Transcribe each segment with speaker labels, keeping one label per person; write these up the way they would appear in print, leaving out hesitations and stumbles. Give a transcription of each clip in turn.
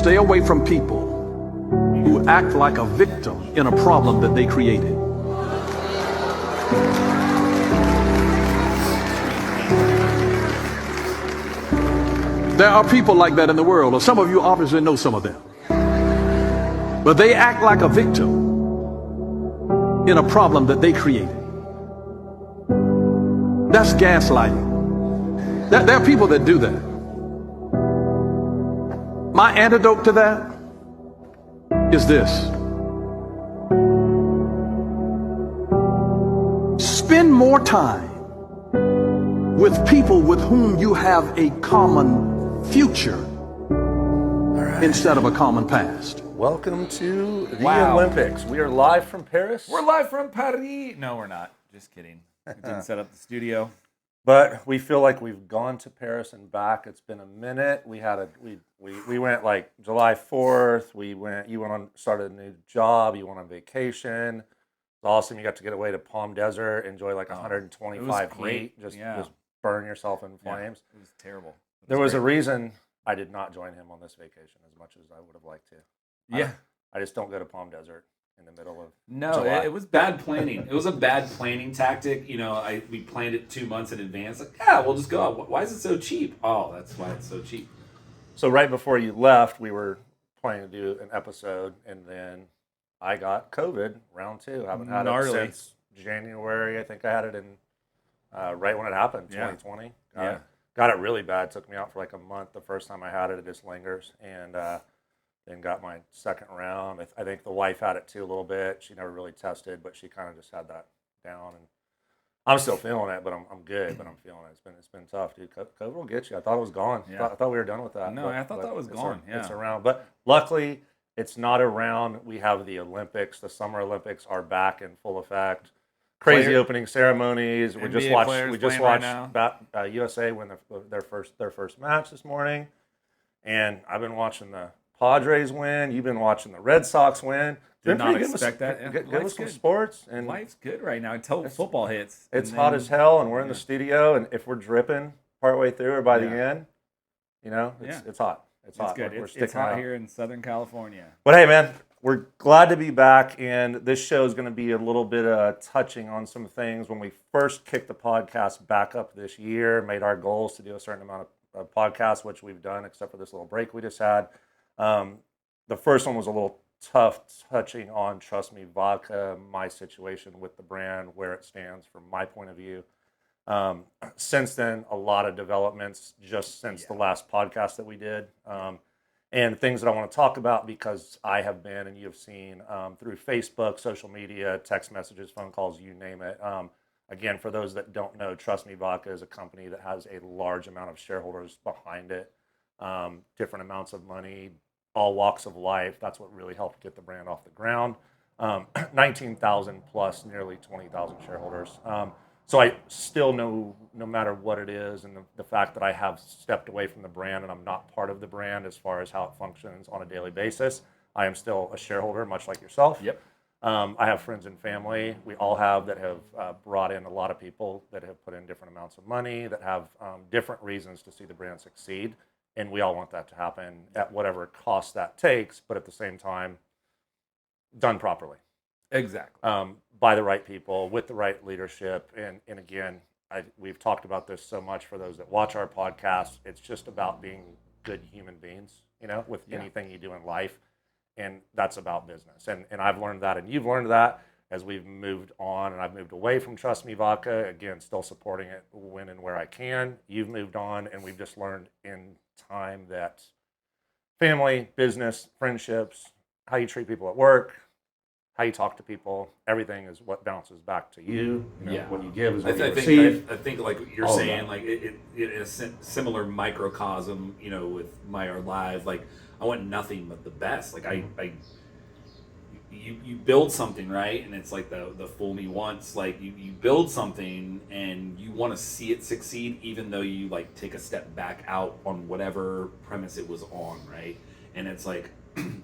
Speaker 1: Stay away from people who act like a victim in a problem that they created. There are people like that in the world, or some of you obviously know some of them. But they act like a victim in a problem that they created. That's gaslighting. There are people that do that. My antidote to that is this. Spend more time with people with whom you have a common future instead of a common past.
Speaker 2: Welcome to the Olympics. We are live from Paris.
Speaker 3: We're live from Paris. No, we're not. Just kidding. We didn't set up the studio.
Speaker 2: But we feel like we've gone to Paris and back. It's been a minute. We went like July 4th. You went on, started a new job. You went on vacation. It's awesome. You got to get away to Palm Desert, enjoy like 125 heat. Just burn yourself in flames.
Speaker 3: It was terrible.
Speaker 2: There was a reason I did not join him on this vacation as much as I would have liked to.
Speaker 3: Yeah.
Speaker 2: I just don't go to Palm Desert in the middle of
Speaker 3: July. It was bad planning. It was a bad planning tactic. You know, we planned it 2 months in advance. Like, we'll just go out. Why is it so cheap? Oh, that's why it's so cheap.
Speaker 2: So right before you left, we were planning to do an episode, and then I got COVID, round 2. I haven't had it since January. I think I had it in right when it happened, 2020. Got it really bad. It took me out for like a month. The first time I had it, it just lingers. And then got my second round. I think the wife had it too a little bit. She never really tested, but she kind of just had that down. And I'm still feeling it, but I'm good. But I'm feeling it. It's been tough, dude. COVID will get you. I thought it was gone.
Speaker 3: Yeah.
Speaker 2: I thought we were done with that.
Speaker 3: No, I thought that was gone.
Speaker 2: It's around. But luckily, it's not around. We have the Olympics. The Summer Olympics are back in full effect. Crazy opening ceremonies. We just watched USA win their first match this morning, and I've been watching the Padres win. You've been watching the Red Sox win.
Speaker 3: Did not expect that.
Speaker 2: Good with some sports. And
Speaker 3: life's good right now until football hits.
Speaker 2: It's hot as hell, and we're in the studio, and if we're dripping partway through or by the end, you know, it's hot. It's hot.
Speaker 3: Good. It's hot here in Southern California.
Speaker 2: But hey, man, we're glad to be back, and this show is going to be a little bit touching on some things. When we first kicked the podcast back up this year, made our goals to do a certain amount of podcasts, which we've done, except for this little break we just had. The first one was a little tough, touching on Trust Me Vodka, my situation with the brand, where it stands from my point of view. Since then, a lot of developments just since the last podcast that we did. And things that I want to talk about because I have been, and you have seen through Facebook, social media, text messages, phone calls, you name it. Again, for those that don't know, Trust Me Vodka is a company that has a large amount of shareholders behind it, different amounts of money, all walks of life. That's what really helped get the brand off the ground. 19,000 plus, nearly 20,000 shareholders. So I still know, no matter what it is, and the fact that I have stepped away from the brand and I'm not part of the brand as far as how it functions on a daily basis, I am still a shareholder, much like yourself.
Speaker 3: Yep.
Speaker 2: I have friends and family. We all have that have brought in a lot of people that have put in different amounts of money, that have different reasons to see the brand succeed. And we all want that to happen at whatever cost that takes, but at the same time, done properly.
Speaker 3: Exactly.
Speaker 2: By the right people, with the right leadership. And again, we've talked about this so much for those that watch our podcast. It's just about being good human beings, you know, with anything you do in life. And that's about business. And I've learned that, and you've learned that as we've moved on, and I've moved away from Trust Me Vodka. Again, still supporting it when and where I can. You've moved on, and we've just learned in time that family, business, friendships, how you treat people at work, how you talk to people, everything is what bounces back to you. You know, what you give is what you receive.
Speaker 3: I think like you're saying, like it is a similar microcosm, you know, with My Art Live. Like I want nothing but the best. Like you build something, right? And it's like the fool me once. Like you build something and you want to see it succeed, even though you like take a step back out on whatever premise it was on, right? And it's like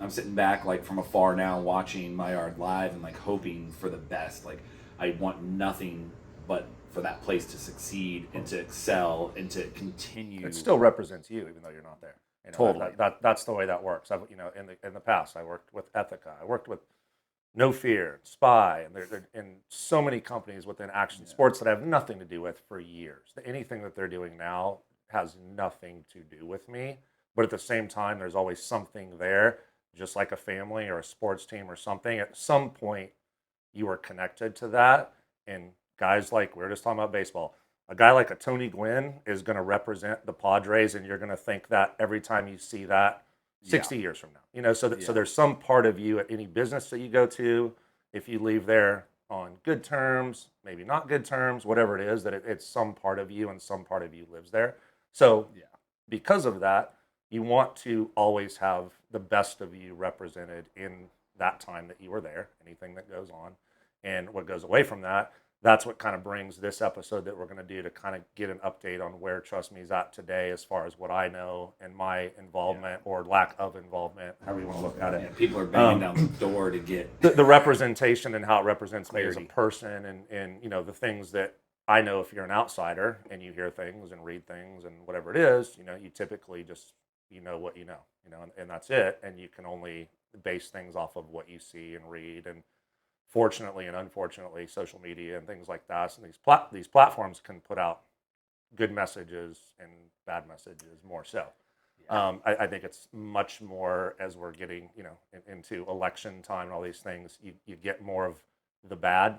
Speaker 3: I'm sitting back like from afar now watching My Art Live and like hoping for the best. Like I want nothing but for that place to succeed and to excel and to continue.
Speaker 2: It still represents you, even though you're not there.
Speaker 3: Totally.
Speaker 2: That's the way that works. I've, in the past, I worked with Ethica. I worked with No Fear, Spy, and they're in so many companies within action sports that I have nothing to do with for years. Anything that they're doing now has nothing to do with me. But at the same time, there's always something there, just like a family or a sports team or something. At some point, you are connected to that. And guys like, we were just talking about baseball, a guy like a Tony Gwynn is going to represent the Padres, and you're going to think that every time you see that 60 years from now. So there's some part of you at any business that you go to, if you leave there on good terms, maybe not good terms, whatever it is, that it's some part of you and some part of you lives there. So because of that, you want to always have the best of you represented in that time that you were there, anything that goes on. And what goes away from that, that's what kind of brings this episode that we're going to do to kind of get an update on where Trust Me is at today as far as what I know and my involvement or lack of involvement, however you want to look at it.
Speaker 3: Yeah, people are banging down the door to get
Speaker 2: the representation and how it represents me as a person and the things that I know. If you're an outsider and you hear things and read things and whatever it is, you typically just what and that's it. And you can only base things off of what you see and read. And fortunately and unfortunately, social media and things like that, and these platforms can put out good messages and bad messages more so. I think it's much more as we're getting into election time and all these things, you get more of the bad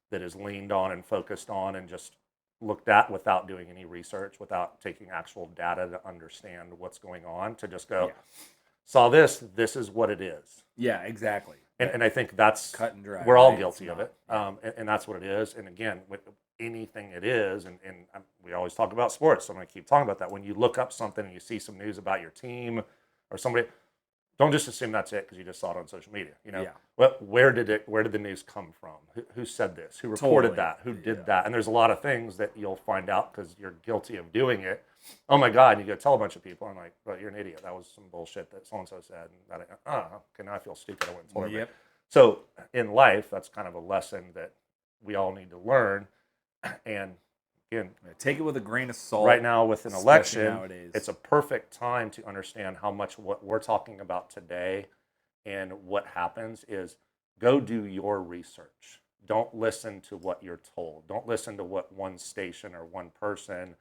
Speaker 2: that is leaned on and focused on and just looked at without doing any research, without taking actual data to understand what's going on, to just go, saw this is what it is.
Speaker 3: Yeah, exactly.
Speaker 2: And I think that's
Speaker 3: cut and dry.
Speaker 2: We're all guilty of it, and that's what it is. And again, with anything it is, and we always talk about sports, so I'm going to keep talking about that. When you look up something and you see some news about your team or somebody, don't just assume that's it because you just saw it on social media. Well, where did the news come from? Who said this? Who reported that? Who did that? And there's a lot of things that you'll find out because you're guilty of doing it. Oh my God! And you go tell a bunch of people, I'm like, well, you're an idiot. That was some bullshit that so and so said. And that, okay, now I feel stupid. I went and told everybody. So in life, that's kind of a lesson that we all need to learn. And again,
Speaker 3: take it with a grain of salt.
Speaker 2: Right now, with an election,
Speaker 3: nowadays,
Speaker 2: it's a perfect time to understand how much what we're talking about today and what happens is go do your research. Don't listen to what you're told. Don't listen to what one station or one person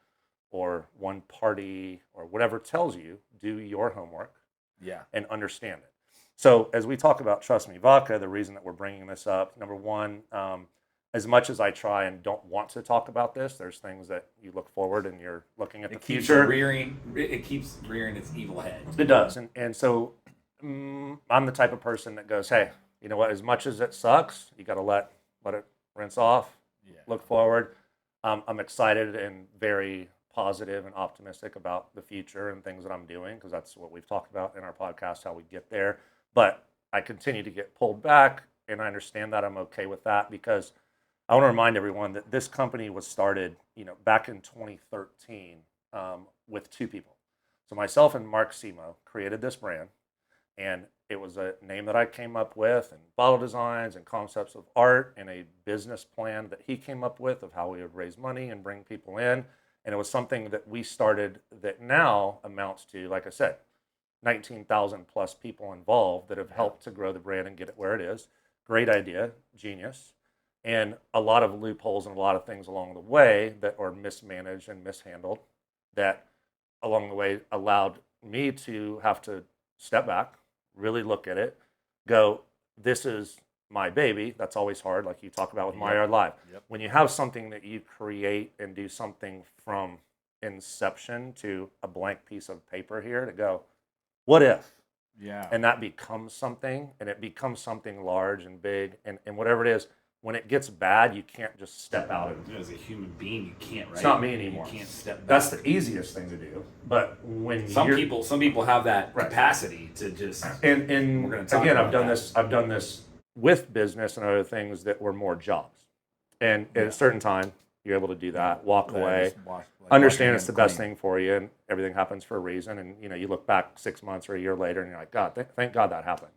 Speaker 2: or one party or whatever tells you. Do your homework and understand it. So as we talk about Trust Me Vodka, the reason that we're bringing this up, number one, as much as I try and don't want to talk about this, there's things that you look forward and you're looking at the future.
Speaker 3: It keeps rearing its evil head.
Speaker 2: It does. And so I'm the type of person that goes, hey, you know what, as much as it sucks, you got to let it rinse off, look forward. I'm excited and very positive and optimistic about the future and things that I'm doing, because that's what we've talked about in our podcast, how we get there. But I continue to get pulled back, and I understand that. I'm okay with that, because I want to remind everyone that this company was started, back in 2013 with two people. So myself and Mark Simo created this brand, and it was a name that I came up with, and bottle designs and concepts of art, and a business plan that he came up with of how we would raise money and bring people in. And it was something that we started that now amounts to, like I said, 19,000 plus people involved that have helped to grow the brand and get it where it is. Great idea, genius. And a lot of loopholes and a lot of things along the way that are mismanaged and mishandled that along the way allowed me to have to step back, really look at it, go, this is my baby. That's always hard, like you talk about with My Yard Live. When you have something that you create and do something from inception to a blank piece of paper here to go, what if? And that becomes something, and it becomes something large and big, and whatever it is, when it gets bad, you can't just step out of it.
Speaker 3: As a human being, you can't, right?
Speaker 2: It's not me anymore.
Speaker 3: You can't step back.
Speaker 2: That's the easiest thing to do. But when
Speaker 3: some people have that capacity to just,
Speaker 2: and
Speaker 3: we're going to talk
Speaker 2: again,
Speaker 3: about
Speaker 2: I've done this with business and other things that were more jobs. And at a certain time, you're able to do that, walk away, understand it's the best thing for you, and everything happens for a reason. And you look back 6 months or a year later, and you're like, God, thank God that happened.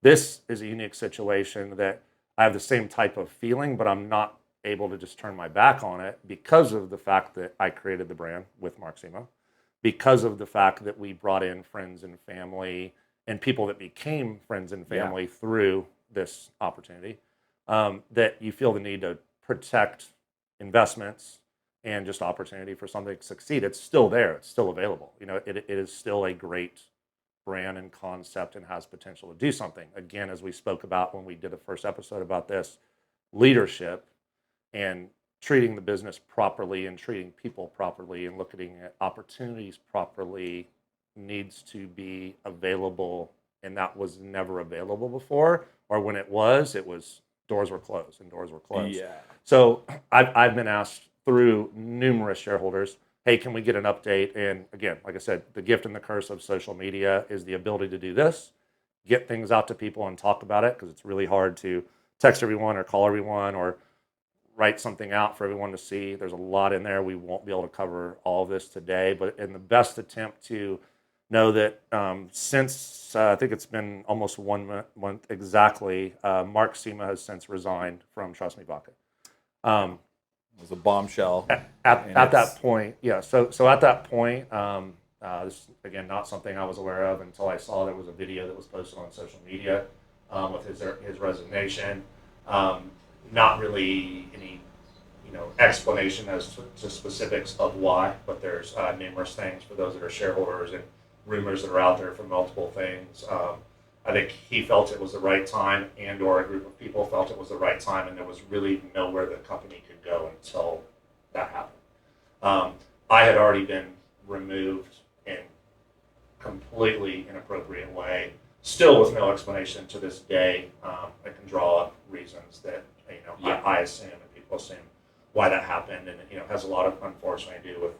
Speaker 2: This is a unique situation that I have the same type of feeling, but I'm not able to just turn my back on it because of the fact that I created the brand with Mark Simo, because of the fact that we brought in friends and family and people that became friends and family through this opportunity, that you feel the need to protect investments and just opportunity for something to succeed. It's still there. It's still available. It is still a great brand and concept and has potential to do something. Again, as we spoke about when we did the first episode about this, leadership and treating the business properly and treating people properly and looking at opportunities properly needs to be available, and that was never available before, or when it was doors were closed and doors were closed.
Speaker 3: Yeah.
Speaker 2: So I've been asked through numerous shareholders, hey, can we get an update? And again, like I said, the gift and the curse of social media is the ability to do this, get things out to people and talk about it, because it's really hard to text everyone or call everyone or write something out for everyone to see. There's a lot in there. We won't be able to cover all of this today, but in the best attempt to know that since I think it's been almost 1 month exactly, Mark Sema has since resigned from Trust Me Vodka.
Speaker 3: It was a bombshell.
Speaker 2: At that point, yeah. So at that point, this is, again, not something I was aware of until I saw there was a video that was posted on social media with his resignation. Not really any explanation as to specifics of why, but there's numerous things for those that are shareholders and rumors that are out there for multiple things. I think he felt it was the right time, and or a group of people felt it was the right time, and there was really nowhere the company could go until that happened. I had already been removed in completely inappropriate way, still with no explanation to this day. I can draw up reasons that I assume and people assume why that happened, and it has a lot of, unfortunately, to do with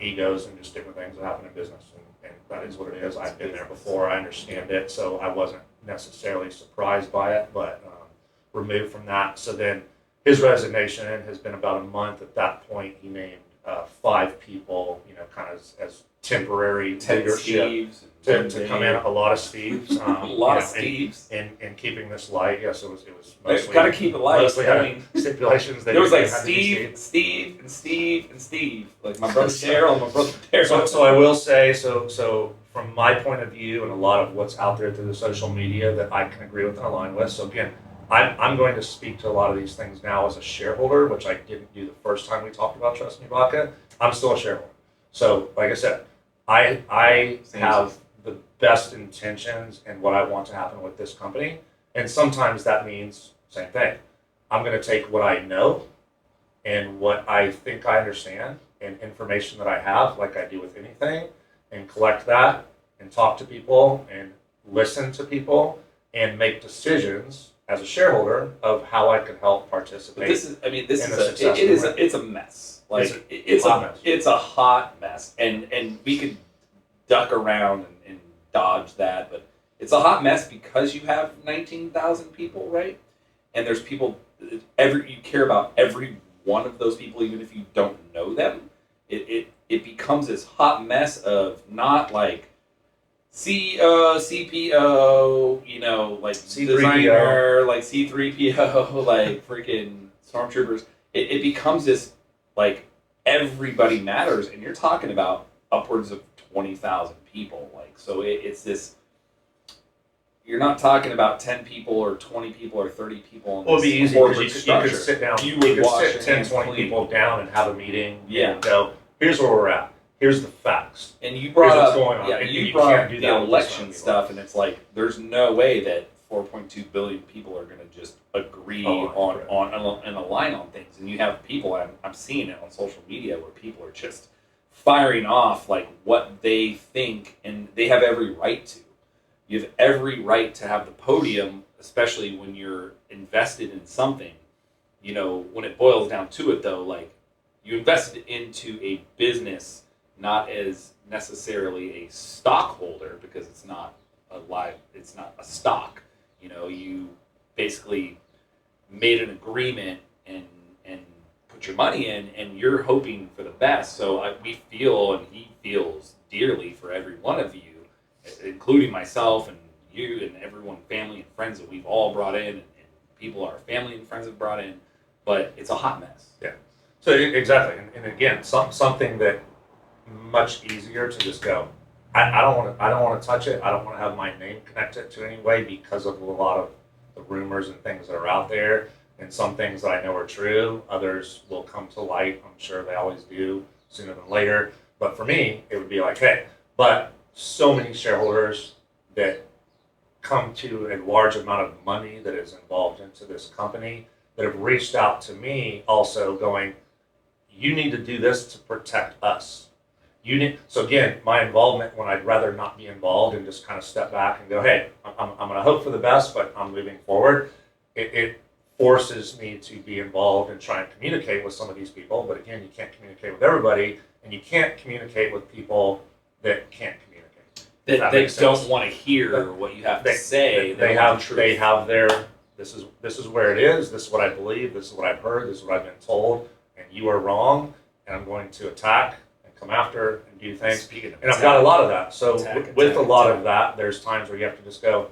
Speaker 2: egos and just different things that happen in business, and that is what it is. I've been there before. I understand it, so I wasn't necessarily surprised by it, but removed from that. So then his resignation has been about a month. At that point, he named 5 people, kind of as temporary leadership to come in. A lot of Steves.
Speaker 3: A lot of Steves.
Speaker 2: In keeping this light, yes, it was mostly.
Speaker 3: Got to keep it light.
Speaker 2: Mostly stipulations.
Speaker 3: There was like Steve, and Steve. Like my brother Daryl and my brother Daryl.
Speaker 2: So I will say, so from my point of view and a lot of what's out there through the social media that I can agree with and align with. So again, I'm going to speak to a lot of these things now as a shareholder, which I didn't do the first time we talked about Trust Me Vodka. I'm still a shareholder. So like I said, I have the best intentions and what I want to happen with this company. And sometimes that means same thing. I'm going to take what I know and what I think I understand and information that I have, like I do with anything, and collect that and talk to people and listen to people and make decisions as a shareholder of how I could help participate.
Speaker 3: But it's a mess. Like it's a hot mess, and we could duck around and dodge that, but it's a hot mess because you have 19,000 people, right? And there's people you care about every one of those people, even if you don't know them. It becomes this hot mess of not like CEO, CPO, like C3PO. Designer, like C3PO, like freaking stormtroopers. It becomes this, like, everybody matters, and you're talking about upwards of 20,000 people. Like, so it's this. You're not talking about 10 people or 20 people or 30 people.
Speaker 2: Well, it'd be easy because you could sit down.
Speaker 3: You could
Speaker 2: sit 10, 20 people down and have a meeting.
Speaker 3: Yeah.
Speaker 2: And go, here's where we're at. Here's the facts.
Speaker 3: And you brought up,
Speaker 2: going on.
Speaker 3: Yeah,
Speaker 2: and
Speaker 3: you brought up the election stuff, and it's like there's no way that 4.2 billion people are going to just agree on and align on things. And you have people, I'm seeing it on social media where people are just firing off like what they think, and they have every right to. You have every right to have the podium, especially when you're invested in something. When it boils down to it, though, like you invested into a business, not as necessarily a stockholder, because it's not it's not a stock. You basically made an agreement and put your money in, and you're hoping for the best. So we feel, and he feels dearly for every one of you, including myself and you and everyone, family and friends that we've all brought in, and people our family and friends have brought in. But it's a hot mess.
Speaker 2: Yeah. So exactly, and again, something that much easier to just go, I don't want to touch it. I don't want to have my name connected to any way because of a lot of the rumors and things that are out there. And some things that I know are true, others will come to light. I'm sure they always do sooner than later. But for me, it would be like, hey, but so many shareholders that come to a large amount of money that is involved into this company that have reached out to me also going, you need to do this to protect us. So again, my involvement when I'd rather not be involved and just kind of step back and go, hey, I'm going to hope for the best, but I'm moving forward. It forces me to be involved and try and communicate with some of these people. But again, you can't communicate with everybody, and you can't communicate with people that can't communicate.
Speaker 3: That they don't want to hear what you have to say. They
Speaker 2: have their, this is where it is, this is what I believe, this is what I've heard, this is what I've been told, and you are wrong, and I'm going to attack and come after and do things. And I've got a lot of that. So with a lot of that, there's times where you have to just go,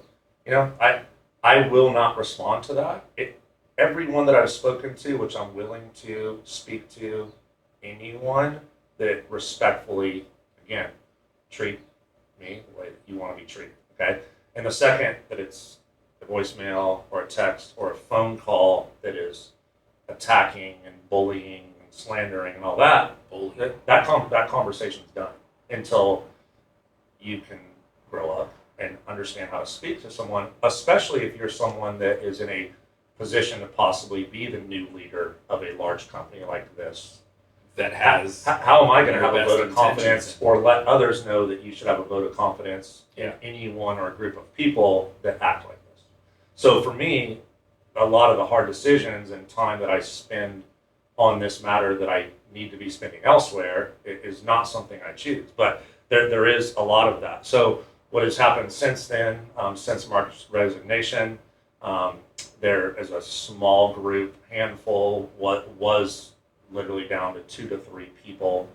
Speaker 2: I will not respond to that. Everyone that I've spoken to, which I'm willing to speak to anyone that respectfully, again, treat me the way that you want to be treated, okay? And the second that it's a voicemail or a text or a phone call that is attacking and bullying and slandering and all that, that conversation's done until you can grow up and understand how to speak to someone, especially if you're someone that is in a position to possibly be the new leader of a large company like this.
Speaker 3: That has.
Speaker 2: How am I going to have a vote of confidence or let others know that you should have a vote of confidence in anyone or a group of people that act like this? So for me, a lot of the hard decisions and time that I spend on this matter that I need to be spending elsewhere is not something I choose. But there is a lot of that. So what has happened since then, since Mark's resignation, there is a small group, handful, what was literally down to 2 to 3 people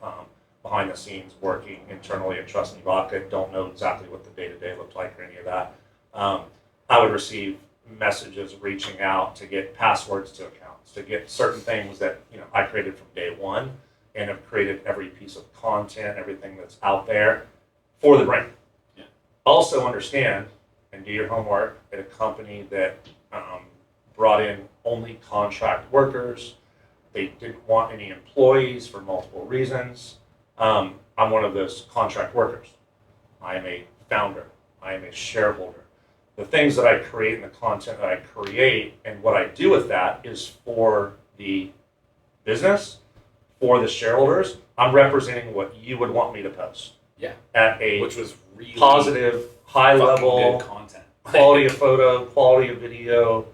Speaker 2: behind the scenes working internally at Trust Me Vodka. Don't know exactly what the day-to-day looked like or any of that. I would receive messages reaching out to get passwords to accounts, to get certain things that I created from day one and have created every piece of content, everything that's out there for the brand. Yeah. Also understand and do your homework at a company that brought in only contract workers. They didn't want any employees for multiple reasons. I'm one of those contract workers. I am a founder. I am a shareholder. The things that I create and the content that I create and what I do with that is for the business, for the shareholders. I'm representing what you would want me to post.
Speaker 3: Yeah.
Speaker 2: At a
Speaker 3: which was really
Speaker 2: positive, high level,
Speaker 3: good content.
Speaker 2: Quality of photo, quality of video,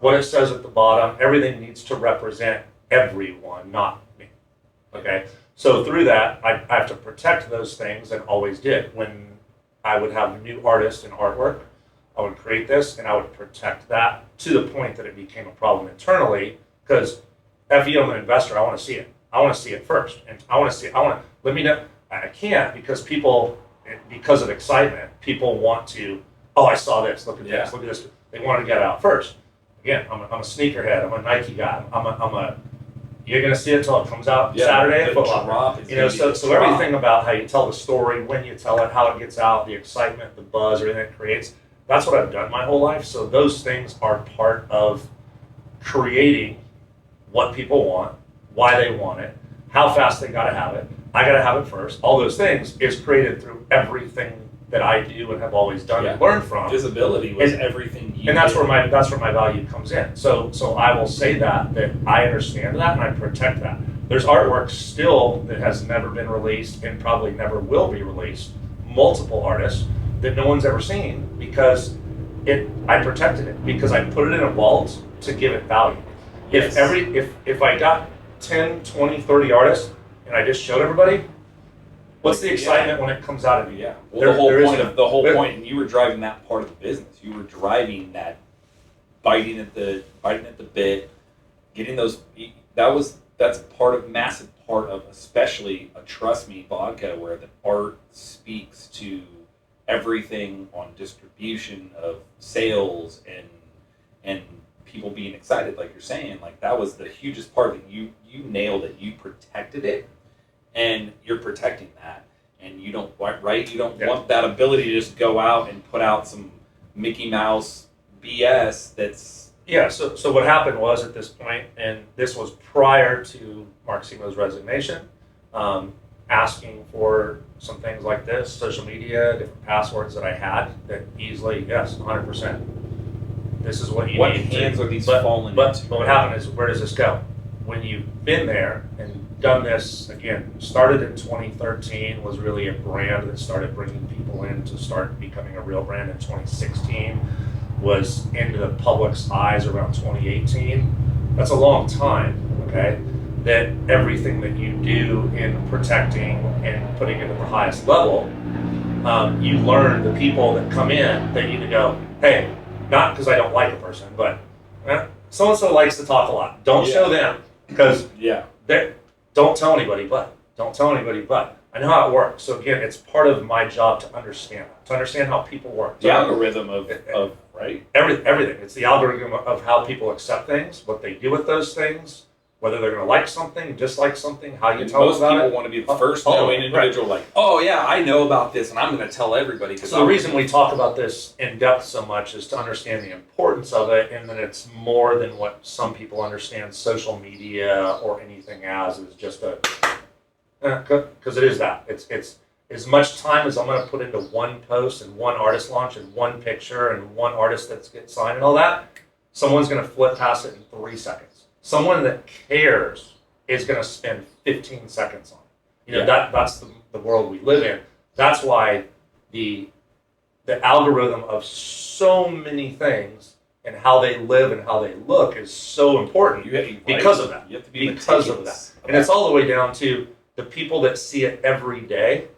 Speaker 2: what it says at the bottom, everything needs to represent everyone, not me. Okay? So through that, I have to protect those things and always did. When I would have new artists and artwork, I would create this and I would protect that to the point that it became a problem internally because FE, I'm an investor, I want to see it. I want to see it first. And let me know. I can't because because of excitement, people want to, I saw this, look at this, look at this. They want to get it out first. Again, I'm a sneakerhead. I'm a Nike guy. You're gonna see it until it comes out Saturday at Foot Locker. So everything about how you tell the story, when you tell it, how it gets out, the excitement, the buzz, everything it creates. That's what I've done my whole life. So those things are part of creating what people want, why they want it, how fast they gotta have it. I gotta have it first. All those things is created through everything that I do and have always done and learned from.
Speaker 3: Visibility was everything you
Speaker 2: and that's did. That's where my value comes in. So I will say that I understand that and I protect that. There's artwork still that has never been released and probably never will be released, multiple artists that no one's ever seen because I protected it because I put it in a vault to give it value. Yes. If I got 10, 20, 30 artists and I just showed everybody, what's the excitement when it comes out of you?
Speaker 3: Yeah. Well, the whole point, and you were driving that part of the business. You were driving that biting at the bit, getting those. That's massive part of, especially a Trust Me Vodka, where the art speaks to everything on distribution of sales and people being excited, like you're saying. Like that was the hugest part that you nailed it. You protected it. and you're protecting that, and you don't want that ability to just go out and put out some Mickey Mouse BS that's
Speaker 2: So what happened was at this point, and this was prior to Mark Simo's resignation, asking for some things like this, social media, different passwords that I had that easily, yes, 100%. This is what you
Speaker 3: what
Speaker 2: need.
Speaker 3: hands are these
Speaker 2: But
Speaker 3: falling into?
Speaker 2: what happened is, where does this go? When you've been there and done this, again, started in 2013, was really a brand that started bringing people in to start becoming a real brand in 2016, was into the public's eyes around 2018. That's a long time, okay? That everything that you do in protecting and putting it at the highest level, you learn the people that come in that you go, hey, not because I don't like a person, but so-and-so likes to talk a lot. Don't show them, because don't tell anybody but. Don't tell anybody but. I know how it works. So again, it's part of my job to understand how people work.
Speaker 3: The algorithm of right?
Speaker 2: Everything. It's the algorithm of how people accept things, what they do with those things, whether they're going to like something, dislike something, how you
Speaker 3: And
Speaker 2: tell them
Speaker 3: most
Speaker 2: about
Speaker 3: people
Speaker 2: it.
Speaker 3: want to be the first knowing individual, like, oh yeah, I know about this, and I'm going to tell everybody.
Speaker 2: So the reason we talk about this in depth so much is to understand the importance of it, and that it's more than what some people understand social media or anything as, is just because it is that. It's as much time as I'm going to put into one post and one artist launch and one picture and one artist that's get signed and all that. Someone's going to flip past it in 3 seconds. Someone that cares is going to spend 15 seconds on it. That's the world we live in. That's why the algorithm of so many things and how they live and how they look is so important because of that.
Speaker 3: You have to be
Speaker 2: because of that. And it's all the way down to the people that see it every day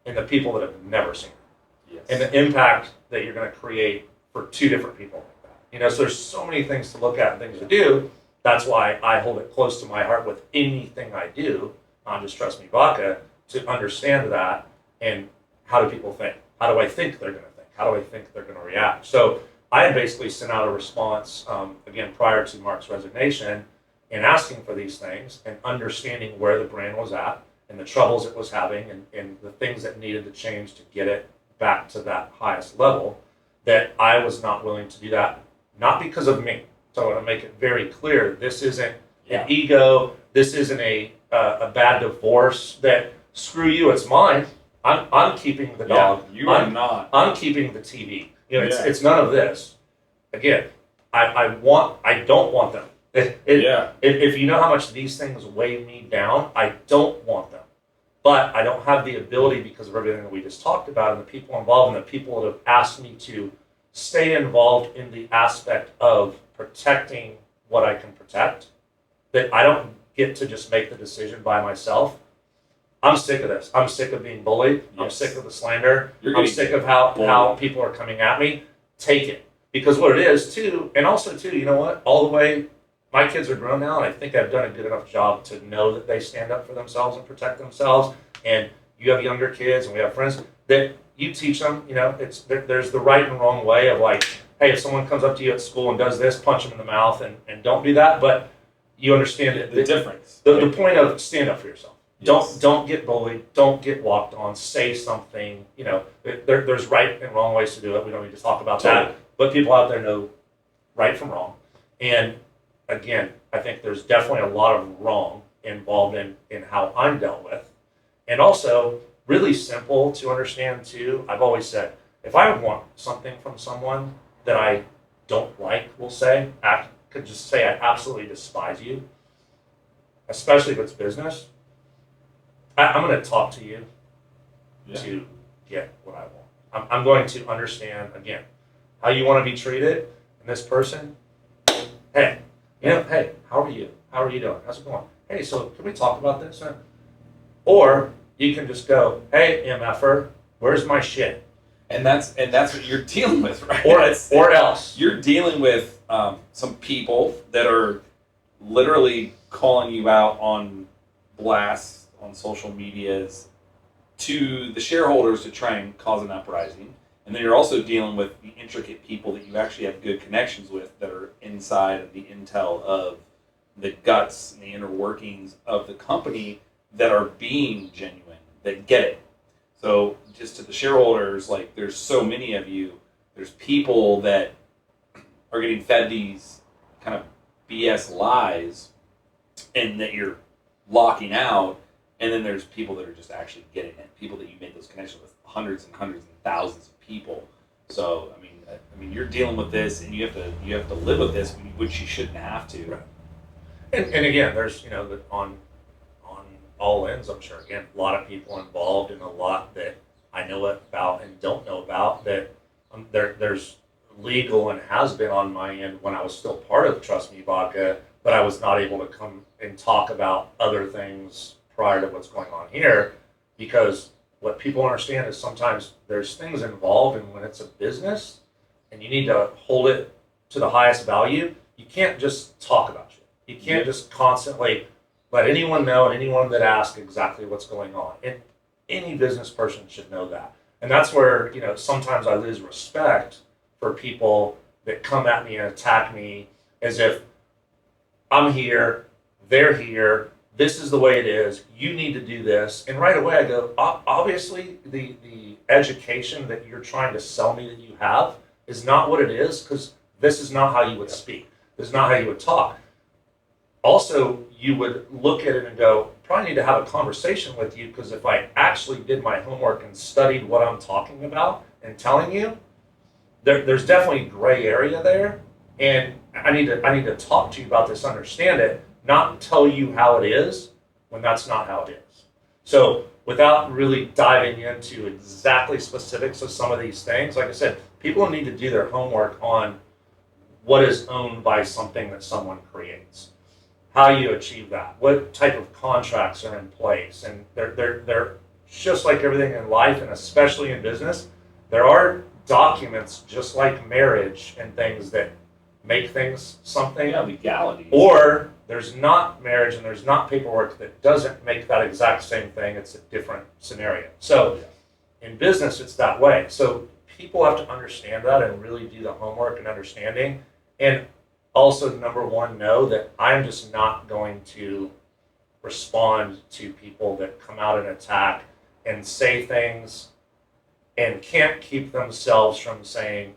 Speaker 2: and the people that have never seen it.
Speaker 3: Yes.
Speaker 2: And the impact that you're going to create for two different people like that. So there's so many things to look at and things to do. That's why I hold it close to my heart with anything I do, not just Trust Me Vodka, to understand that and how do people think? How do I think they're going to think? How do I think they're going to react? So I had basically sent out a response, again, prior to Mark's resignation, in asking for these things and understanding where the brand was at and the troubles it was having and the things that needed to change to get it back to that highest level, that I was not willing to do that, not because of me. So I want to make it very clear, this isn't an ego, this isn't a bad divorce, that screw you, it's mine. I'm keeping the dog.
Speaker 3: You are not.
Speaker 2: I'm keeping the TV. It's none of this. Again, I don't want them. If you know how much these things weigh me down, I don't want them. But I don't have the ability, because of everything that we just talked about and the people involved and the people that have asked me to stay involved in the aspect of protecting what I can protect, that I don't get to just make the decision by myself. I'm sick of this. I'm sick of being bullied. Yes. I'm sick of the slander. I'm sick of how people are coming at me. Take it. Because what it is, too, and also, too, you know what? All the way, my kids are grown now, and I think I've done a good enough job to know that they stand up for themselves and protect themselves. And you have younger kids, and we have friends, that you teach them, there's the right and wrong way of like, hey, if someone comes up to you at school and does this, punch them in the mouth and don't do that. But you understand the
Speaker 3: difference.
Speaker 2: The point of stand up for yourself.
Speaker 3: Yes.
Speaker 2: Don't get bullied. Don't get walked on. Say something. There's right and wrong ways to do it. We don't need to talk about that. But people out there know right from wrong. And again, I think there's definitely a lot of wrong involved in how I'm dealt with. And also, really simple to understand too, I've always said, if I want something from someone that I don't like, could just say I absolutely despise you, especially if it's business, I'm going to talk to you to get what I want. I'm going to understand, again, how you want to be treated, and this person, hey, how are you? How are you doing? How's it going? Hey, so can we talk about this? Or you can just go, hey, MFer, where's my shit?
Speaker 3: And that's what you're dealing with, right?
Speaker 2: Or else.
Speaker 3: You're dealing with some people that are literally calling you out on blasts on social medias to the shareholders to try and cause an uprising. And then you're also dealing with the intricate people that you actually have good connections with that are inside of the intel of the guts and the inner workings of the company that are being genuine, that get it. So just to the shareholders, like there's so many of you, there's people that are getting fed these kind of BS lies and that you're locking out, and then there's people that are just actually getting it, people that you made those connections with, hundreds and hundreds and thousands of people. So I mean, you're dealing with this, and you have to live with this, which you shouldn't have to.
Speaker 2: Right. And again, there's on all ends, I'm sure again a lot of people involved in a lot that I know about and don't know about. That there's legal and has been on my end when I was still part of Trust Me Vodka, but I was not able to come and talk about other things prior to what's going on here, because what people understand is sometimes there's things involved, and when it's a business and you need to hold it to the highest value, you can't just talk about shit. You can't just constantly let anyone know and anyone that asks exactly what's going on. And any business person should know that. And that's where, sometimes I lose respect for people that come at me and attack me as if I'm here, they're here, this is the way it is, you need to do this. And right away I go, obviously the education that you're trying to sell me that you have is not what it is, because this is not how you would speak. This is not how you would talk. Also, you would look at it and go, probably need to have a conversation with you, because if I actually did my homework and studied what I'm talking about and telling you, there's definitely gray area there. And I need to talk to you about this, understand it, not tell you how it is when that's not how it is. So without really diving into exactly specifics of some of these things, like I said, people need to do their homework on what is owned by something that someone creates, how you achieve that, what type of contracts are in place. And they're just like everything in life, and especially in business, there are documents just like marriage and things that make things something.
Speaker 3: Yeah, legalities.
Speaker 2: Or there's not marriage and there's not paperwork that doesn't make that exact same thing. It's a different scenario. So in business, it's that way. So people have to understand that and really do the homework and understanding. And also, number one, know that I'm just not going to respond to people that come out and attack and say things and can't keep themselves from saying,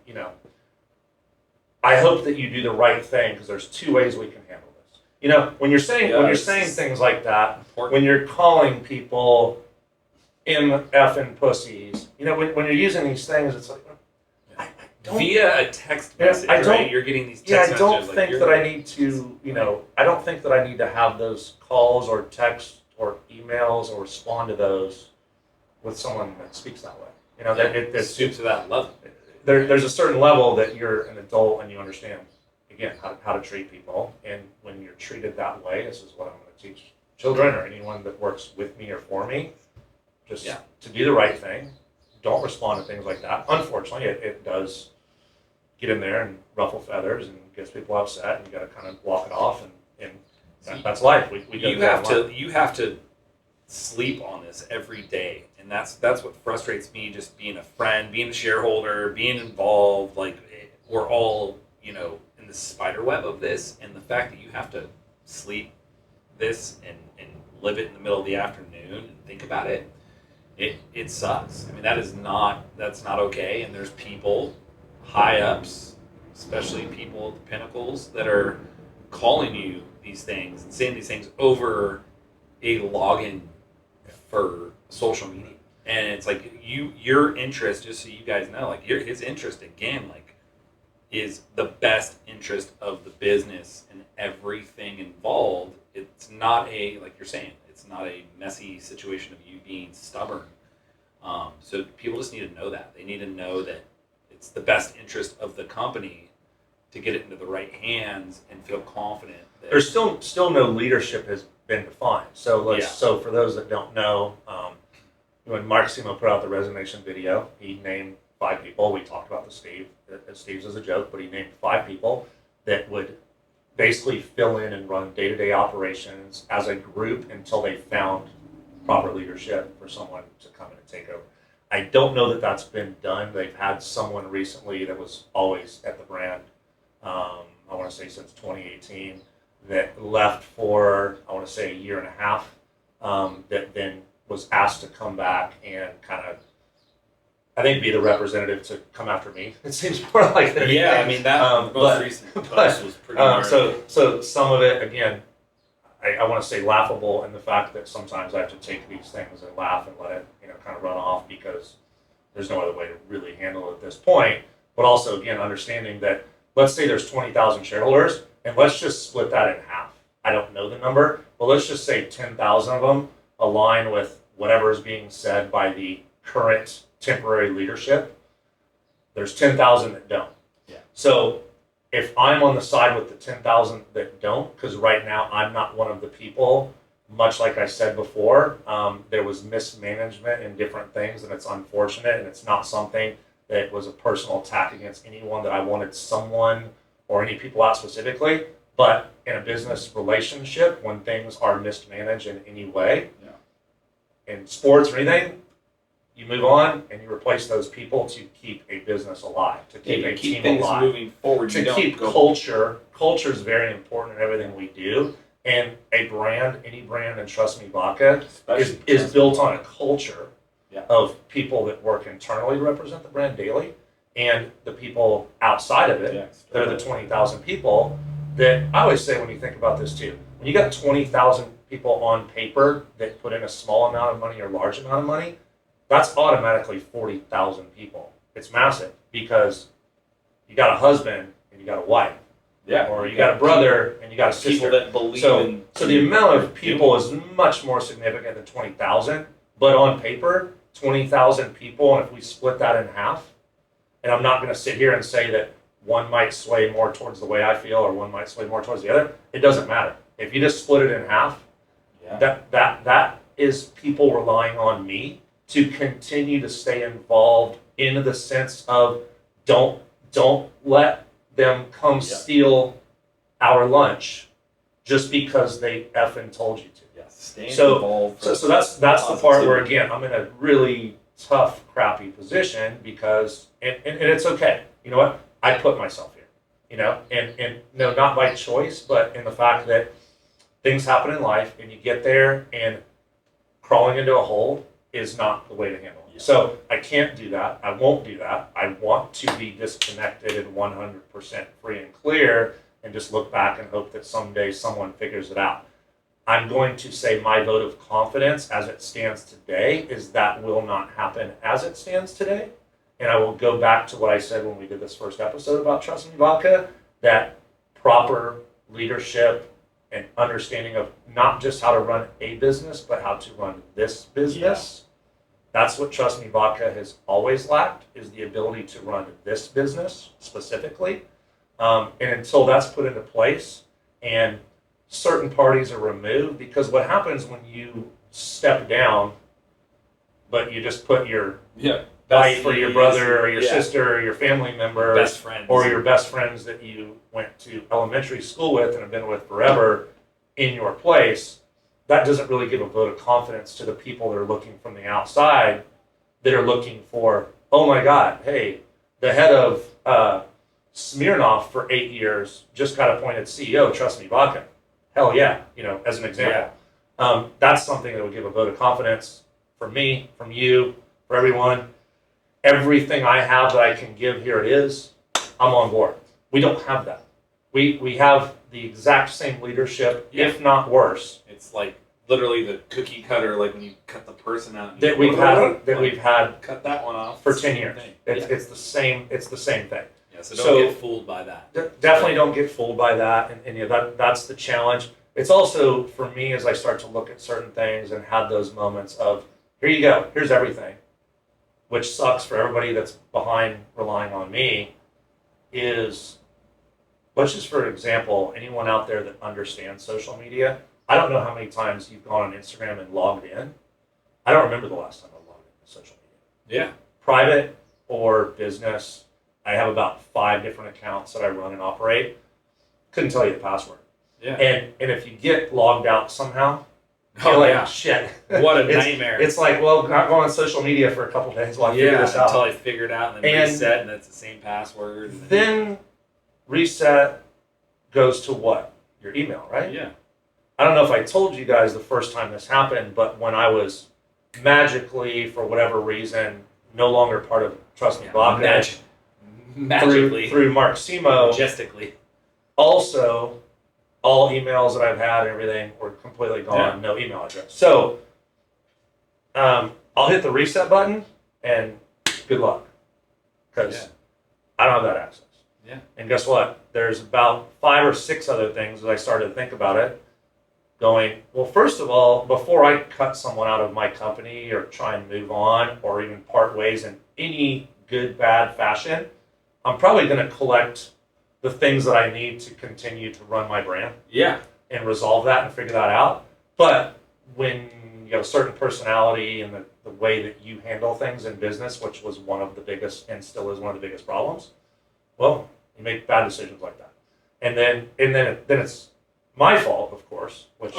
Speaker 2: I hope that you do the right thing, because there's two ways we can handle this. When you're saying things like that, important. When you're calling people MF pussies, when you're using these things, it's like, I don't,
Speaker 3: via a text message, right? You're getting these text messages.
Speaker 2: I don't think that I need to, I don't think that I need to have those calls or texts or emails or respond to those with someone that speaks that way. That it
Speaker 3: stoops to that level.
Speaker 2: There's a certain level that you're an adult and you understand, again, how to treat people. And when you're treated that way, this is what I'm going to teach children or anyone that works with me or for me, just to do the right thing. Don't respond to things like that. Unfortunately, it does get in there and ruffle feathers and gets people upset, and you got to kind of walk it off. And that's life.
Speaker 3: You have to sleep on this every day, and that's what frustrates me. Just being a friend, being a shareholder, being involved, we're all in the spider web of this, and the fact that you have to sleep this and live it in the middle of the afternoon and think about it, it sucks. I mean, that's not okay. And there's people high ups, especially people at the pinnacles, that are calling you these things and saying these things over a login for social media. And it's like your interest, just so you guys know, his interest again, is the best interest of the business and everything involved. It's not like you're saying, it's not a messy situation of you being stubborn. So people just need to know that. They need to know that it's the best interest of the company to get it into the right hands and feel confident.
Speaker 2: There's still no leadership has been defined. So so for those that don't know, when Mark Simo put out the resignation video, he named 5 people. We talked about Steve's as a joke, but he named 5 people that would basically fill in and run day-to-day operations as a group until they found proper leadership for someone to come in and take over. I don't know that that's been done. They've had someone recently that was always at the brand, I want to say since 2018, that left for, I want to say, a year and a half. that then was asked to come back and kind of, I think, be the representative to come after me. It seems more like that.
Speaker 3: Yeah, I mean, that most recent post was pretty
Speaker 2: so some of it, again, I want to say laughable in the fact that sometimes I have to take these things and laugh and let it, kind of run off because there's no other way to really handle it at this point. But also, again, understanding that, let's say there's 20,000 shareholders, and let's just split that in half. I don't know the number, but let's just say 10,000 of them align with whatever is being said by the current temporary leadership. There's 10,000 that don't.
Speaker 3: Yeah.
Speaker 2: So if I'm on the side with the 10,000 that don't, because right now I'm not one of the people, much like I said before, there was mismanagement in different things, and it's unfortunate, and it's not something that was a personal attack against anyone that I wanted someone or any people out specifically. But in a business relationship, when things are mismanaged in any way, in sports or anything, you move on and you replace those people to keep a business alive, to keep a team
Speaker 3: things
Speaker 2: alive,
Speaker 3: moving forward.
Speaker 2: to keep culture. Culture is very important in everything we do, and a brand, any brand, and Trust Me Vodka is built on a culture of people that work internally to represent the brand daily, and the people outside of it. They're the 20,000 people that I always say when you think about this too. When you got 20,000 people on paper that put in a small amount of money or large amount of money, that's automatically 40,000 people. It's massive because you got a husband and you got a wife.
Speaker 3: Yeah.
Speaker 2: Or you got a brother and you got a sister.
Speaker 3: People that believe in.
Speaker 2: So the amount of people is much more significant than 20,000. But on paper, 20,000 people, and if we split that in half, and I'm not going to sit here and say that one might sway more towards the way I feel or one might sway more towards the other. It doesn't matter. If you just split it in half, that is people relying on me to continue to stay involved in the sense of don't let them come steal our lunch just because they effing told you to.
Speaker 3: Yes, stay involved.
Speaker 2: So that's the part where, again, I'm in a really tough, crappy position because, and it's okay. You know what? I put myself here, and no, not by choice, but in the fact that things happen in life and you get there and crawling into a hole is not the way to handle it. So I can't do that. I won't do that. I want to be disconnected and 100% free and clear and just look back and hope that someday someone figures it out. I'm going to say my vote of confidence as it stands today is that will not happen as it stands today. And I will go back to what I said when we did this first episode about Trust Me Vodka, that proper leadership and understanding of not just how to run a business, but how to run this business. That's what Trust Me Vodka has always lacked, is the ability to run this business specifically. And until that's put into place and certain parties are removed, because what happens when you step down, but you just put your wife or your brother or your sister or your family member
Speaker 3: best friends,
Speaker 2: or your best friends that you went to elementary school with and have been with forever in your place, that doesn't really give a vote of confidence to the people that are looking from the outside, that are looking for, oh my God, hey, the head of Smirnoff for 8 years just got appointed CEO, Trust Me Vodka. Hell yeah, as an example. That's something that would give a vote of confidence for me, from you, for everyone. Everything I have that I can give, here it is. I'm on board. We don't have that. We have the exact same leadership, if not worse.
Speaker 3: It's like literally the cookie cutter, like when you cut the person out.
Speaker 2: That we've had
Speaker 3: cut that one off
Speaker 2: for 10 years. It's the same. It's the same thing.
Speaker 3: Yeah, so don't get fooled by that.
Speaker 2: Definitely don't get fooled by that, and that's the challenge. It's also for me as I start to look at certain things and have those moments of, here you go, here's everything, which sucks for everybody that's behind relying on me. Is, let's just, for example, anyone out there that understands social media, I don't know how many times you've gone on Instagram and logged in. I don't remember the last time I logged into social media.
Speaker 3: Yeah.
Speaker 2: Private or business, I have about 5 different accounts that I run and operate. Couldn't tell you the password.
Speaker 3: Yeah.
Speaker 2: And if you get logged out somehow, you're like, shit.
Speaker 3: What a nightmare.
Speaker 2: It's like, well, not going on social media for a couple of days while I figure this out.
Speaker 3: Until I figure it out and then reset and it's the same password.
Speaker 2: Then reset goes to what? Your email, right?
Speaker 3: Yeah.
Speaker 2: I don't know if I told you guys the first time this happened, but when I was magically, for whatever reason, no longer part of Trust Me Vodka,
Speaker 3: magically,
Speaker 2: through Mark Simo,
Speaker 3: majestically,
Speaker 2: also all emails that I've had and everything were completely gone, no email address. So I'll hit the reset button and good luck, because I don't have that access.
Speaker 3: Yeah.
Speaker 2: And guess what? There's about 5 or 6 other things as I started to think about it, going, well, first of all, before I cut someone out of my company or try and move on or even part ways in any good, bad fashion, I'm probably going to collect the things that I need to continue to run my brand.
Speaker 3: Yeah.
Speaker 2: And resolve that and figure that out. But when you have a certain personality and the way that you handle things in business, which was one of the biggest and still is one of the biggest problems, well, you make bad decisions like that. And then it's my fault, of course, which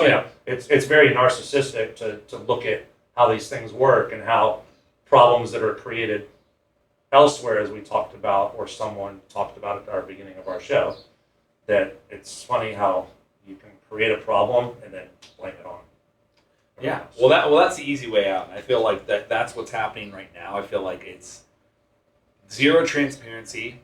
Speaker 2: it's very narcissistic to look at how these things work and how problems that are created elsewhere, as we talked about, or someone talked about at our beginning of our show, that it's funny how you can create a problem and then blame it on.
Speaker 3: Yeah. Well, that's the easy way out. And I feel like that's what's happening right now. I feel like it's zero transparency.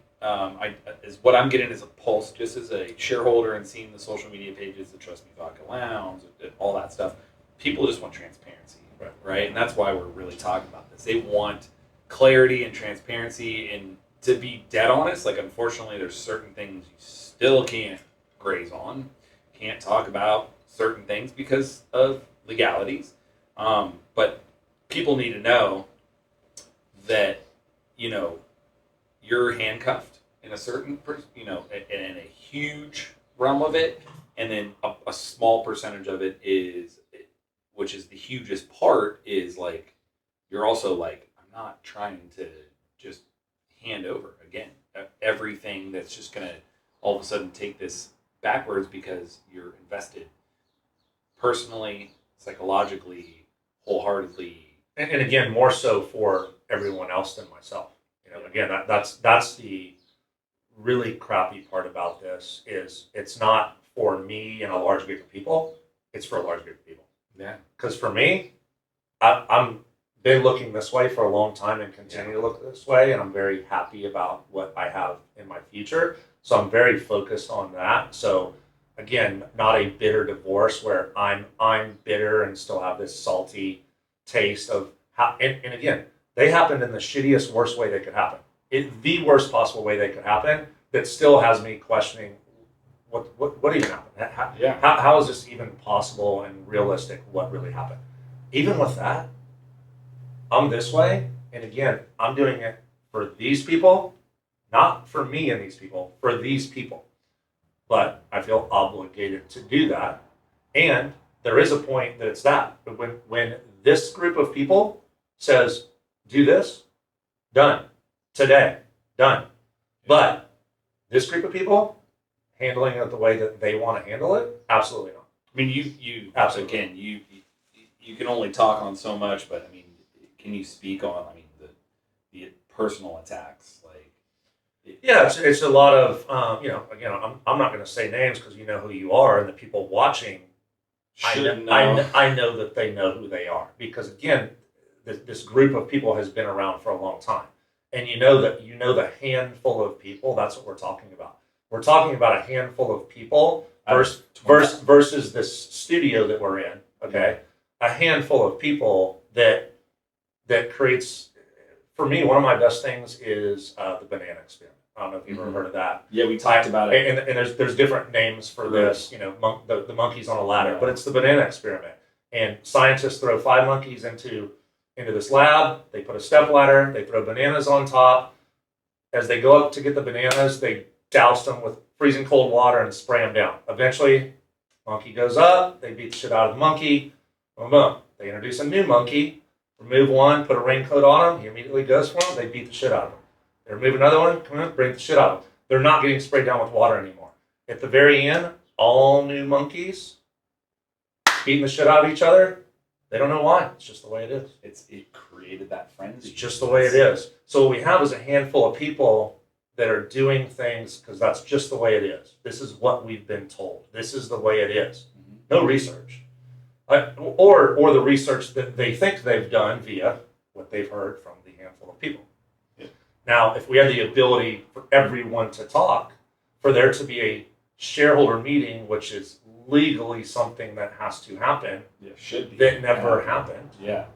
Speaker 3: Is what I'm getting as a pulse, just as a shareholder and seeing the social media pages, the Trust Me Vodka Lounge, all that stuff. People just want transparency, right? And that's why we're really talking about this. They want clarity and transparency. And to be dead honest, like, unfortunately, there's certain things you still can't graze on, can't talk about certain things because of legalities. But people need to know that, you're handcuffed in a certain, in a huge realm of it, and then a small percentage of it is, which is the hugest part, is like, you're also like, I'm not trying to just hand over again everything that's just gonna all of a sudden take this backwards, because you're invested personally, psychologically, wholeheartedly,
Speaker 2: and again, more so for everyone else than myself. Again, that's the really crappy part about this, is it's not for me and a large group of people, it's for a large group of people.
Speaker 3: Yeah.
Speaker 2: Because for me, I'm been looking this way for a long time and continue to look this way, and I'm very happy about what I have in my future. So I'm very focused on that. So again, not a bitter divorce where I'm bitter and still have this salty taste of how. And again, they happened in the shittiest, worst way they could happen. The worst possible way they could happen. That still has me questioning what even happened. How is this even possible and realistic? What really happened? Even with that, I'm this way, and again, I'm doing it for these people, not for me and these people, for these people. But I feel obligated to do that, and there is a point that it's that. But when this group of people says, do this, done, today, done. But this group of people, handling it the way that they want to handle it, absolutely not.
Speaker 3: I mean, you
Speaker 2: absolutely.
Speaker 3: Again, you can only talk on so much, but I mean, can you speak on, the personal attacks? Like,
Speaker 2: it's a lot of, again, I'm not going to say names because you know who you are, and the people watching, I know that they know who they are, because again, this group of people has been around for a long time, and the handful of people. That's what we're talking about. We're talking about a handful of people versus this studio that we're in. Okay, a handful of people that creates. For me, one of my best things is the banana experiment. I don't know if you've ever heard of that.
Speaker 3: Yeah, we talked about it.
Speaker 2: And there's different names for this. The monkeys on a ladder, but it's the banana experiment. And scientists throw 5 monkeys into this lab. They put a step ladder. They throw bananas on top. As they go up to get the bananas, they douse them with freezing cold water and spray them down. Eventually, monkey goes up. They beat the shit out of the monkey. Boom, boom. They introduce a new monkey. Remove one, put a raincoat on him. He immediately goes for him. They beat the shit out of him. They remove another one, come in, bring the shit out of him. They're not getting sprayed down with water anymore. At the very end, all new monkeys beating the shit out of each other. They don't know why. It's just the way it is.
Speaker 3: It created that frenzy.
Speaker 2: It's just the way it is. So what we have is a handful of people that are doing things because that's just the way it is. This is what we've been told. This is the way it is. no research, or the research that they think they've done via what they've heard from the handful of people.
Speaker 3: Yeah.
Speaker 2: Now, if we had the ability for everyone to talk, for there to be a shareholder meeting, which is legally something that has to happen,
Speaker 3: should be.
Speaker 2: that never happened.
Speaker 3: Yeah.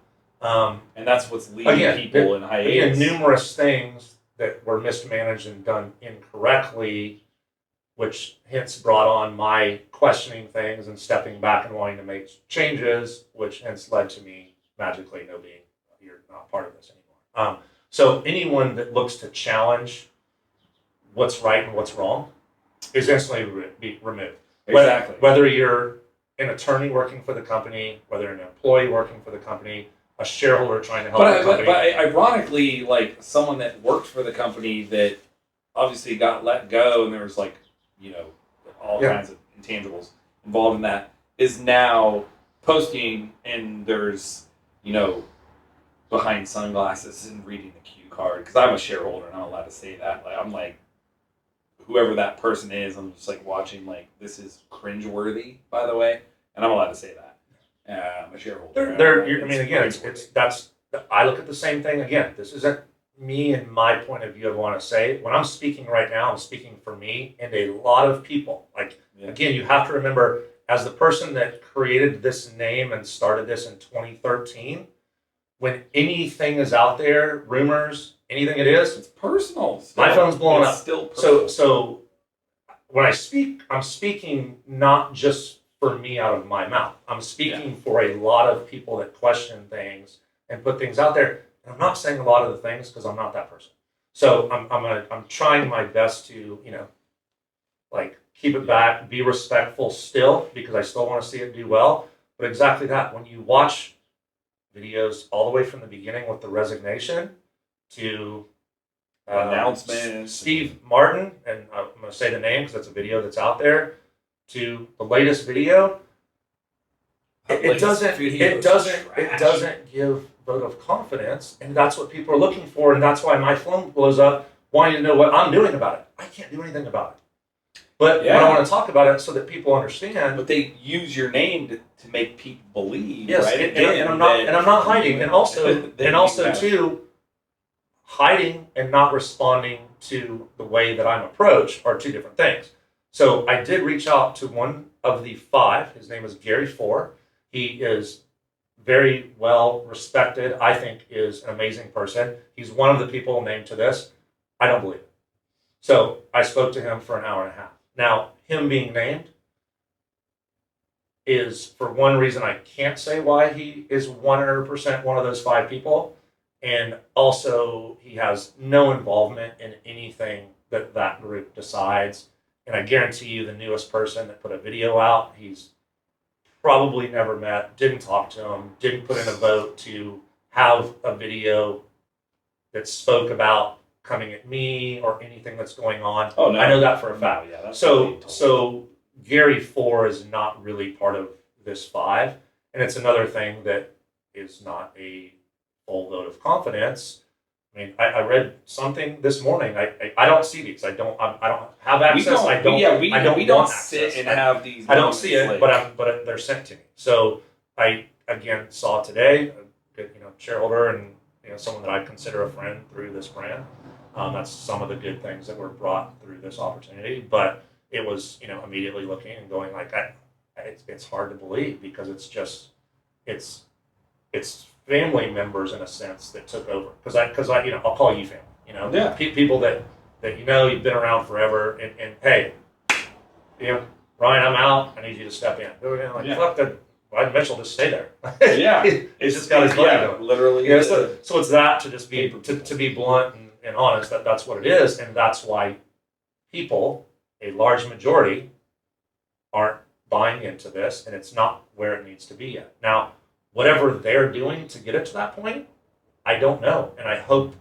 Speaker 3: And that's what's leading
Speaker 2: Again,
Speaker 3: people in hiatus.
Speaker 2: Again, numerous things that were mismanaged and done incorrectly, which hence brought on my questioning things and stepping back and wanting to make changes, which hence led to me magically being, you're not part of this anymore. So anyone that looks to challenge what's right and what's wrong is instantly be removed.
Speaker 3: Exactly.
Speaker 2: Whether you're an attorney working for the company, whether you're an employee working for the company, a shareholder trying to help the company.
Speaker 3: But ironically, like someone that worked for the company that obviously got let go, and there was like, all kinds of intangibles involved in that, is now posting, and there's, behind sunglasses and reading the cue card, because I'm a shareholder and I'm allowed to say that. Like, I'm like, whoever that person is, I'm just like watching, like, this is cringeworthy, by the way, and I'm allowed to say that. I'm a shareholder.
Speaker 2: I look at the same thing. Again, this isn't me and my point of view of what I say. When I'm speaking right now, I'm speaking for me and a lot of people. Again, you have to remember, as the person that created this name and started this in 2013, when anything is out there, rumors, anything it's
Speaker 3: personal.
Speaker 2: My phone's blowing up.
Speaker 3: Still personal.
Speaker 2: So when I speak, I'm speaking not just for me out of my mouth. I'm speaking for a lot of people that question things and put things out there. And I'm not saying a lot of the things because I'm not that person. So I'm trying my best to keep it back, be respectful still, because I still want to see it do well. But exactly that, when you watch videos all the way from the beginning with the resignation to
Speaker 3: announcements,
Speaker 2: Steve Martin, and I'm going to say the name because that's a video that's out there, to the latest video, it doesn't give vote of confidence, and that's what people are looking for, and that's why my phone blows up wanting to know what I'm doing about it. I can't do anything about it, but I want to talk about it so that people understand.
Speaker 3: But they use your name to make people believe,
Speaker 2: yes,
Speaker 3: right?
Speaker 2: And I'm not hiding, and also too, hiding and not responding to the way that I'm approached are two different things. So I did reach out to one of the 5. His name is Gary Four. He is very well respected. I think is an amazing person. He's one of the people named to this. I don't believe it. So I spoke to him for an hour and a half. Now, him being named is for one reason I can't say why he is 100% one of those 5 people. And also, he has no involvement in anything that group decides. And I guarantee you, the newest person that put a video out, he's probably never met, didn't talk to him, didn't put in a vote to have a video that spoke about coming at me or anything that's going on.
Speaker 3: Oh, no.
Speaker 2: I know that for a fact.
Speaker 3: Yeah, that's
Speaker 2: so Gary Four is not really part of this 5. And it's another thing that is not a full vote of confidence. I mean, I read something this morning. I don't see these. I don't have access.
Speaker 3: We don't sit and have these.
Speaker 2: I don't see it, but they're sent to me. So I again saw today a good shareholder and someone that I consider a friend through this brand. That's some of the good things that were brought through this opportunity. But it was immediately looking and going like, it's hard to believe because it's family members in a sense that took over because I'll call you family, people that you've been around forever and hey, Ryan, I'm out. I need you to step in. Fuck that. Why did Mitchell just stay there?
Speaker 3: Yeah,
Speaker 2: he's just got his money going.
Speaker 3: Literally.
Speaker 2: So it's that to just be to be blunt and honest that's what it is, and that's why people, a large majority, aren't buying into this, and it's not where it needs to be yet. Now, whatever they're doing to get it to that point, I don't know. And I hope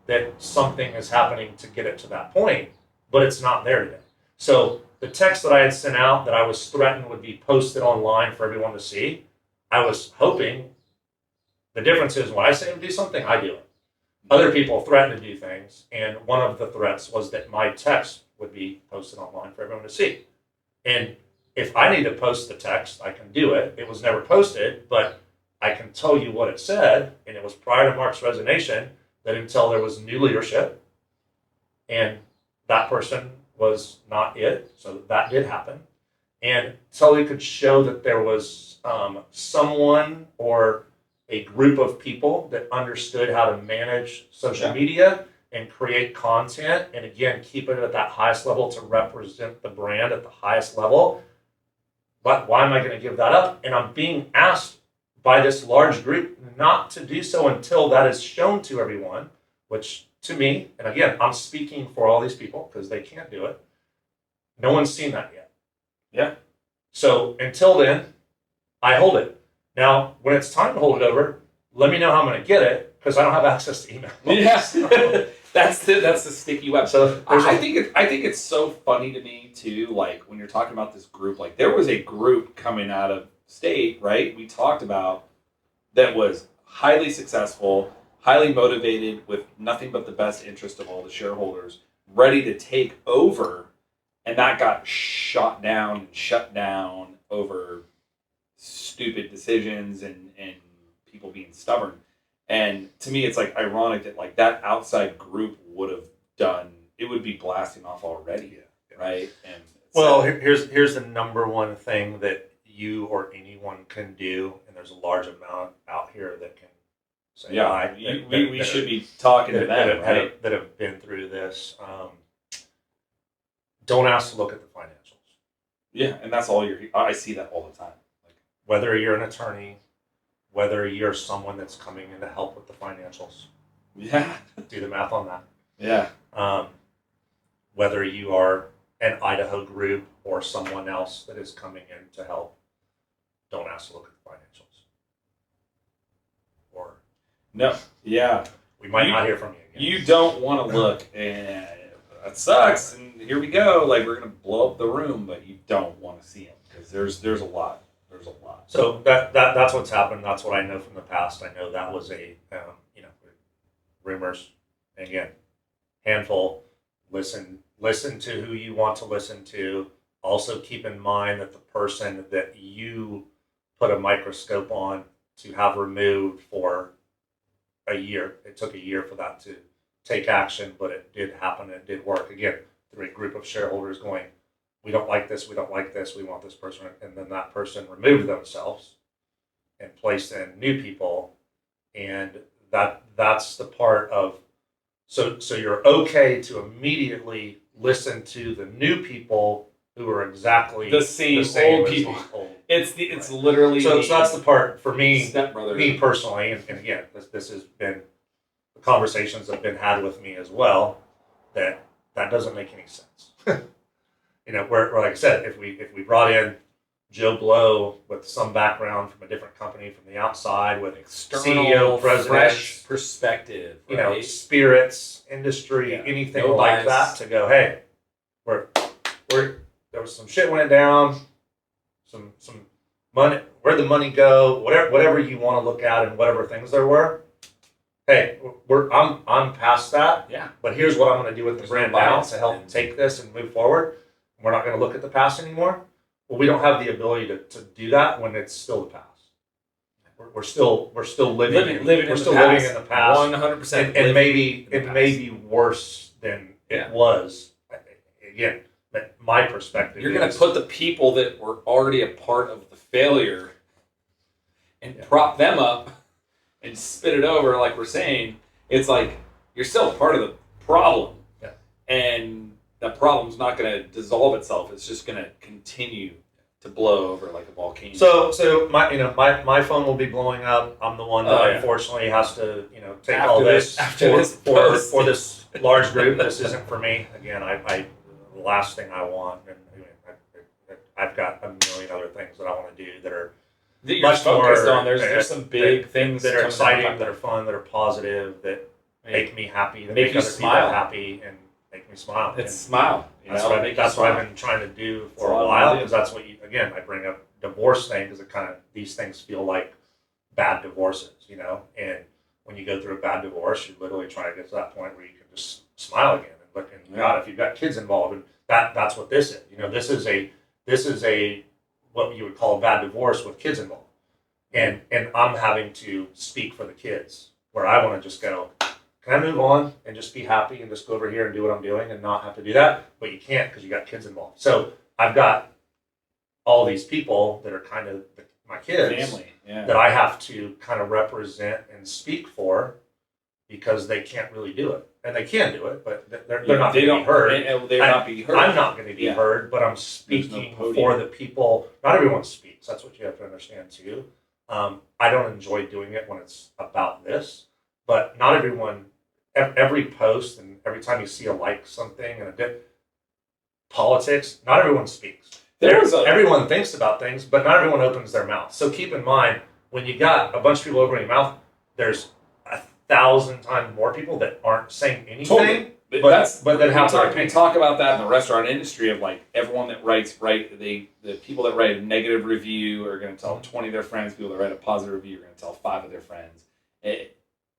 Speaker 2: that something is happening to get it to that point, but it's not there today. So the text that I had sent out that I was threatened would be posted online for everyone to see, I was hoping the difference is when I say to do something, I do it. Other people threaten to do things, and one of the threats was that my text would be posted online for everyone to see. And if I need to post the text, I can do it. It was never posted, but I can tell you what it said, and it was prior to Mark's resignation, that until there was new leadership, and that person was not it, so that did happen. And until we could show that there was someone or a group of people that understood how to manage social media and create content, and again, keep it at that highest level to represent the brand at the highest level. But why am I going to give that up? And I'm being asked by this large group not to do so until that is shown to everyone, which to me, and again, I'm speaking for all these people because they can't do it. No one's seen that yet.
Speaker 3: Yeah.
Speaker 2: So until then, I hold it. Now, when it's time to hold it over, let me know how I'm going to get it because I don't have access to email.
Speaker 3: Yes. That's the sticky web.
Speaker 2: So
Speaker 3: I think it's so funny to me too. Like when you're talking about this group, like there was a group coming out of state, right? We talked about that was highly successful, highly motivated, with nothing but the best interest of all the shareholders, ready to take over, and that got shut down over stupid decisions and people being stubborn. And to me, it's like ironic that like that outside group would be blasting off already, right? And
Speaker 2: well, here's the number one thing that you or anyone can do, and there's a large amount out here that can say,
Speaker 3: we should be talking to them, right?
Speaker 2: That have been through this. Don't ask to look at the financials.
Speaker 3: Yeah, and that's all I see that all the time. Like
Speaker 2: whether you're an attorney, whether you're someone that's coming in to help with the financials.
Speaker 3: Yeah.
Speaker 2: Do the math on that.
Speaker 3: Yeah.
Speaker 2: Whether you are an Idaho group or someone else that is coming in to help, don't ask to look at the financials. Or
Speaker 3: no, yeah,
Speaker 2: we might not hear from you again.
Speaker 3: You don't want to look, and that sucks. And here we go, like we're gonna blow up the room, but you don't want to see them because there's a lot. There's a lot.
Speaker 2: So that's what's happened. That's what I know from the past. I know that was a rumors. And again, handful. Listen to who you want to listen to. Also keep in mind that the person that you put a microscope on to have removed for a year, it took a year for that to take action, but it did happen. It did work. Again, through a group of shareholders going, we don't like this, we want this person, and then that person removed themselves and placed in new people, and that's the part of, so you're okay to immediately listen to the new people who are exactly
Speaker 3: the same old people. It's literally
Speaker 2: so that's the part for me,
Speaker 3: stepbrother.
Speaker 2: Me personally, and again, this has been the conversations that have been had with me as well, that doesn't make any sense. Where like I said, if we brought in Joe Blow with some background from a different company from the outside with
Speaker 3: external
Speaker 2: CEO, president,
Speaker 3: fresh perspective, right?
Speaker 2: Spirits, industry, anything
Speaker 3: no
Speaker 2: like
Speaker 3: bias.
Speaker 2: that, to go, hey, we're there was some shit went down, some money, where'd the money go, whatever you want to look at and whatever things there were. Hey, I'm past that.
Speaker 3: Yeah.
Speaker 2: But here's what I'm going to do with the brand now to help take this and move forward. We're not going to look at the past anymore. Well, we don't have the ability to do that when it's still the past. We're still living in the past.
Speaker 3: 100%.
Speaker 2: And maybe it may be worse than it was. Again, my perspective.
Speaker 3: You're going to put the people that were already a part of the failure and prop them up and spit it over, like we're saying. It's like you're still a part of the problem, and that problem's not going to dissolve itself. It's just going to continue to blow over like a volcano.
Speaker 2: So my phone will be blowing up. I'm the one that unfortunately has to take
Speaker 3: after
Speaker 2: all this for this large group. This isn't for me. Again, I the last thing I want, and I've got a million other things that I want to do that are
Speaker 3: that you're
Speaker 2: much
Speaker 3: focused
Speaker 2: more,
Speaker 3: on. There's some big things
Speaker 2: that are exciting,
Speaker 3: up.
Speaker 2: that are fun, that are positive, that make me happy, that
Speaker 3: make
Speaker 2: make
Speaker 3: you
Speaker 2: other
Speaker 3: smile.
Speaker 2: people happy, and make me smile.
Speaker 3: It's smile.
Speaker 2: That's what I've been trying to do for a while, because that's what I bring up divorce thing, because these things feel like bad divorces, and when you go through a bad divorce, you literally try to get to that point where you can just smile again and look, and God, if you've got kids involved, and that's what this is. This is this is what you would call a bad divorce with kids involved. And I'm having to speak for the kids, where I want to just go, can I move on and just be happy and just go over here and do what I'm doing and not have to do that? But you can't because you got kids involved. So I've got all these people that are kind of my kids
Speaker 3: Family, yeah.
Speaker 2: that I have to kind of represent and speak for because they can't really do it. And they can do it, but they're not going to be heard.
Speaker 3: They're not be heard.
Speaker 2: I'm not going to be heard, but I'm speaking for the people. Not everyone speaks. That's what you have to understand too. I don't enjoy doing it when it's about this, but not everyone, every post and every time you see something and politics, not everyone speaks. Everyone thinks about things, but not everyone opens their mouth. So keep in mind, when you got a bunch of people opening their mouth, there's 1,000 times more people that aren't saying anything.
Speaker 3: Totally.
Speaker 2: But then
Speaker 3: we talk about that in the restaurant industry of like everyone that the people that write a negative review are going to tell 20 of their friends. People that write a positive review are going to tell 5 of their friends.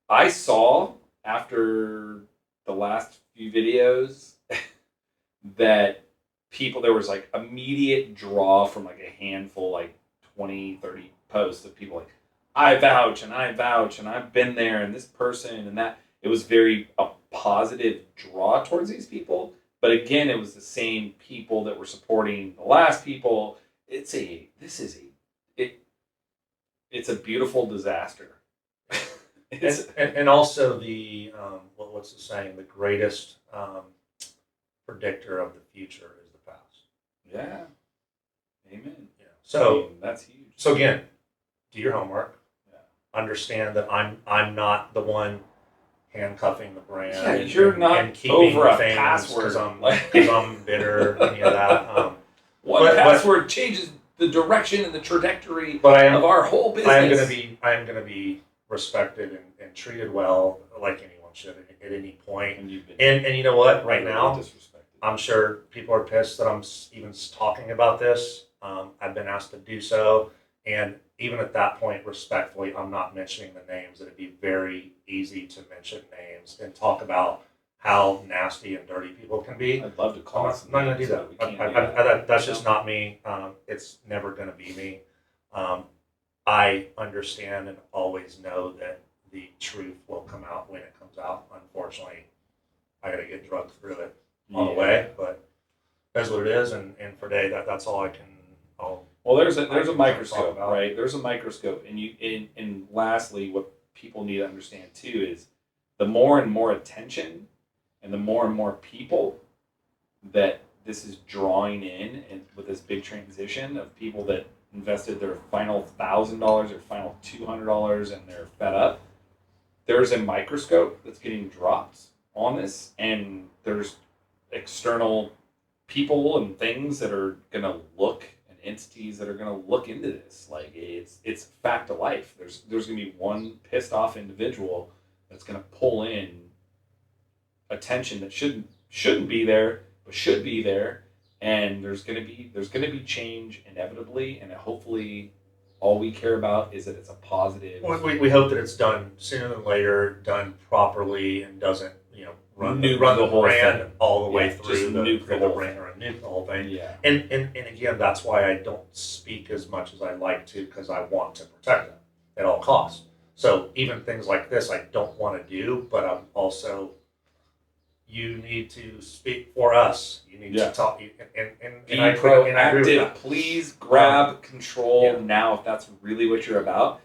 Speaker 3: I saw after the last few videos that there was like immediate draw from like a handful, like 20, 30 posts of people like, I vouch and I've been there and this person and that. It was very a positive draw towards these people. But again, it was the same people that were supporting the last people. It's a beautiful disaster.
Speaker 2: and also the what's the saying? The greatest predictor of the future is the past.
Speaker 3: Yeah. Amen.
Speaker 2: Yeah. So
Speaker 3: that's huge.
Speaker 2: So again, do your homework.
Speaker 3: Yeah.
Speaker 2: Understand that I'm not the one handcuffing the brand.
Speaker 3: Yeah, you're not
Speaker 2: keeping
Speaker 3: over a
Speaker 2: things
Speaker 3: password
Speaker 2: because I'm bitter. Any of that.
Speaker 3: One password changes the direction and the trajectory of our whole business.
Speaker 2: I am gonna be respected and treated well, like anyone should at any point. And you know what? Right now, I'm sure people are pissed that I'm even talking about this. I've been asked to do so, and even at that point, respectfully, I'm not mentioning the names. It'd be very easy to mention names and talk about how nasty and dirty people can be.
Speaker 3: I'd love to call.
Speaker 2: I'm not going to do that. That's just not me. It's never going to be me. I understand and always know that the truth will come out when it comes out. Unfortunately, I got to get drugged through it on the way, but that's what it is. And for today, that's all I can.
Speaker 3: Well, there's a microscope, right? There's a microscope, and lastly, what people need to understand too is the more and more attention and the more people that this is drawing in, and with this big transition of people that invested their final $1,000 or final $200 and they're fed up. There's a microscope that's getting dropped on this, and there's external people and things that are going to look, and entities that are going to look into this. Like it's fact of life. There's going to be one pissed off individual that's going to pull in attention that shouldn't be there, but should be there. And there's going to be change inevitably, and hopefully all we care about is that it's a positive.
Speaker 2: We hope that it's done sooner than later, done properly, and doesn't run the brand thing all the way through the ring or nuke the whole thing.
Speaker 3: Yeah.
Speaker 2: And again, that's why I don't speak as much as I like to, because I want to protect them at all costs. So even things like this, I don't want to do, but I'm also. You need to speak for us. You need to talk and
Speaker 3: be
Speaker 2: proactive.
Speaker 3: Please grab control now if that's really what you're about.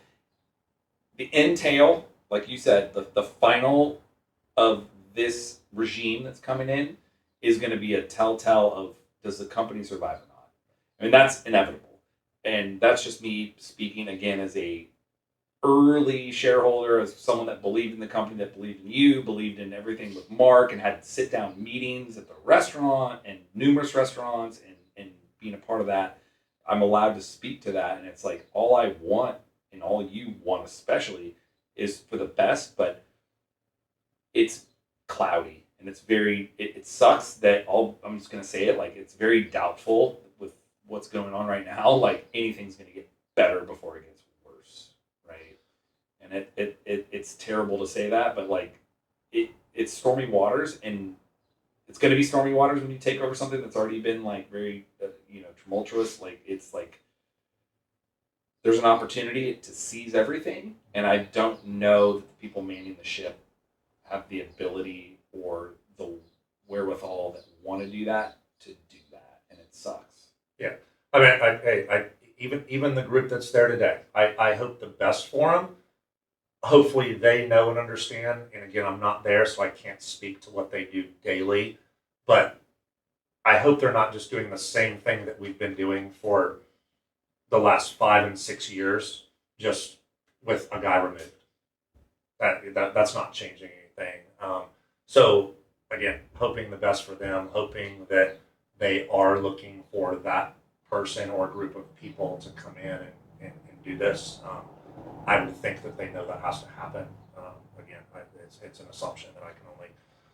Speaker 3: The entail, like you said, the final of this regime that's coming in is going to be a telltale of does the company survive or not. I mean, that's inevitable. And that's just me speaking again as a early shareholder, as someone that believed in the company, that believed in you, believed in everything with Mark, and had sit-down meetings at the restaurant and numerous restaurants and being a part of that. I'm allowed to speak to that, and it's like all I want, and all you want especially, is for the best, but it's cloudy, and it's very, it sucks that I'm just going to say it, like it's very doubtful with what's going on right now, like anything's going to get better before it gets worse, right? And it's terrible to say that, but like it's stormy waters, and it's going to be stormy waters when you take over something that's already been like very tumultuous. Like it's like there's an opportunity to seize everything, and I don't know that the people manning the ship have the ability or the wherewithal that want to do that and it sucks.
Speaker 2: Yeah, I mean, I even the group that's there today, I hope the best for them. Hopefully, they know and understand. And again, I'm not there, so I can't speak to what they do daily. But I hope they're not just doing the same thing that we've been doing for the last 5 and 6 years, just with a guy removed. That's not changing anything. So again, hoping the best for them, hoping that they are looking for that person or group of people to come in and do this. I would think that they know that has to happen. Again, it's an assumption that I can only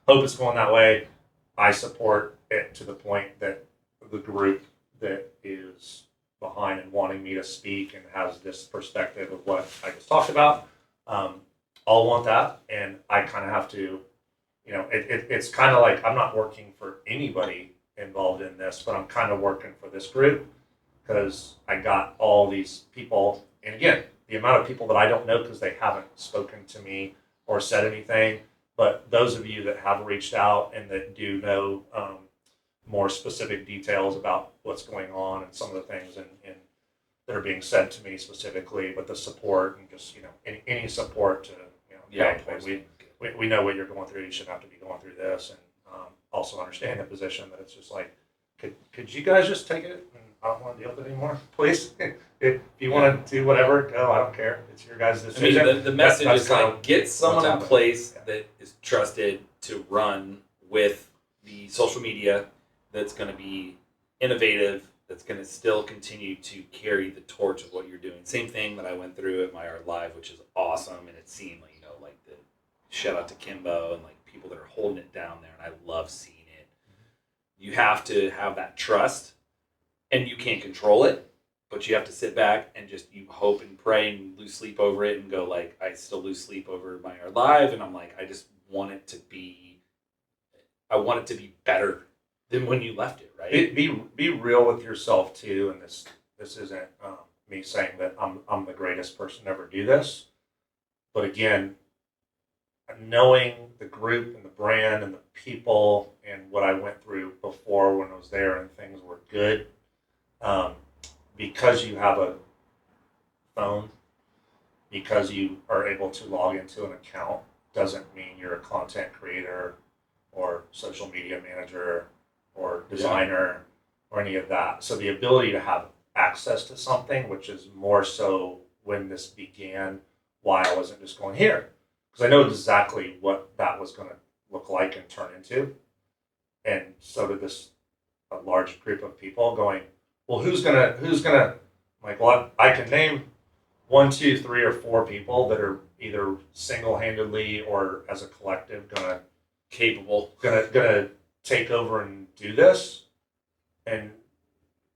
Speaker 2: hope it's going that way. I support it to the point that the group that is behind and wanting me to speak and has this perspective of what I just talked about, all want that. And I kind of have to, it's kind of like I'm not working for anybody involved in this, but I'm kind of working for this group because I got all these people. And again, the amount of people that I don't know because they haven't spoken to me or said anything, but those of you that have reached out and that do know more specific details about what's going on and some of the things and that are being said to me specifically, but the support and just any support to we know what you're going through. You shouldn't have to be going through this, and also understand the position that it's just like, could you guys just take it? And I don't want to deal with it anymore, please. If you want to do whatever, go. I don't care. It's your guys' decision.
Speaker 3: I mean, the message
Speaker 2: that's
Speaker 3: is like get someone in place that is trusted to run with the social media that's going to be innovative, that's going to still continue to carry the torch of what you're doing. Same thing that I went through at my Art Live, which is awesome, and it seemed like the shout out to Kimbo and like people that are holding it down there, and I love seeing it. You have to have that trust, and you can't control it, but you have to sit back and just you hope and pray and lose sleep over it and go like, I still lose sleep over my Art Live, and I'm like, I just want it to be, I want it to be better than when you left it, right?
Speaker 2: Be real with yourself too, and this isn't me saying that I'm the greatest person to ever do this, but again, knowing the group and the brand and the people and what I went through before when I was there and things were good, because you have a phone, because you are able to log into an account, doesn't mean you're a content creator or social media manager or designer or any of that. So the ability to have access to something, which is more so when this began, why I wasn't just going here. Because I know exactly what that was going to look like and turn into. And so did a large group of people going, well, who's gonna, I'm like, well, I can name 1, 2, 3, or 4 people that are either single-handedly or as a collective gonna take over and do this. And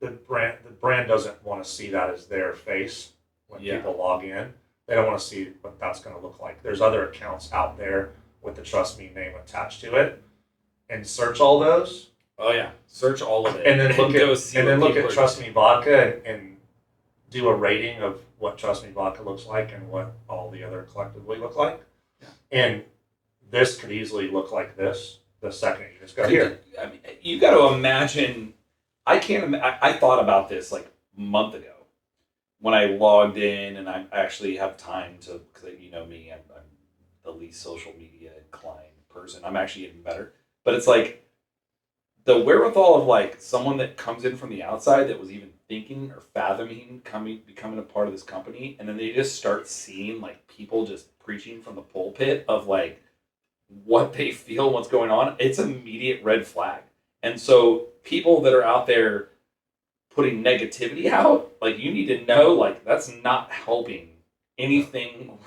Speaker 2: the brand doesn't want to see that as their face when people log in. They don't want to see what that's going to look like. There's other accounts out there with the Trust Me name attached to it, and search all those.
Speaker 3: Oh yeah, search all of it,
Speaker 2: and then look at Trust Me Vodka and do a rating of what Trust Me Vodka looks like and what all the other collectively look like. Yeah. And this could easily look like this the second you just go here.
Speaker 3: I mean, you got to imagine. I thought about this like a month ago when I logged in, and I actually have time to, because you know me, I'm the least social media inclined person. I'm actually getting better, but it's like the wherewithal of like someone that comes in from the outside that was even thinking or fathoming becoming a part of this company, and then they just start seeing like people just preaching from the pulpit of like what they feel, what's going on. It's an immediate red flag. And so people that are out there putting negativity out, like you need to know, like that's not helping anything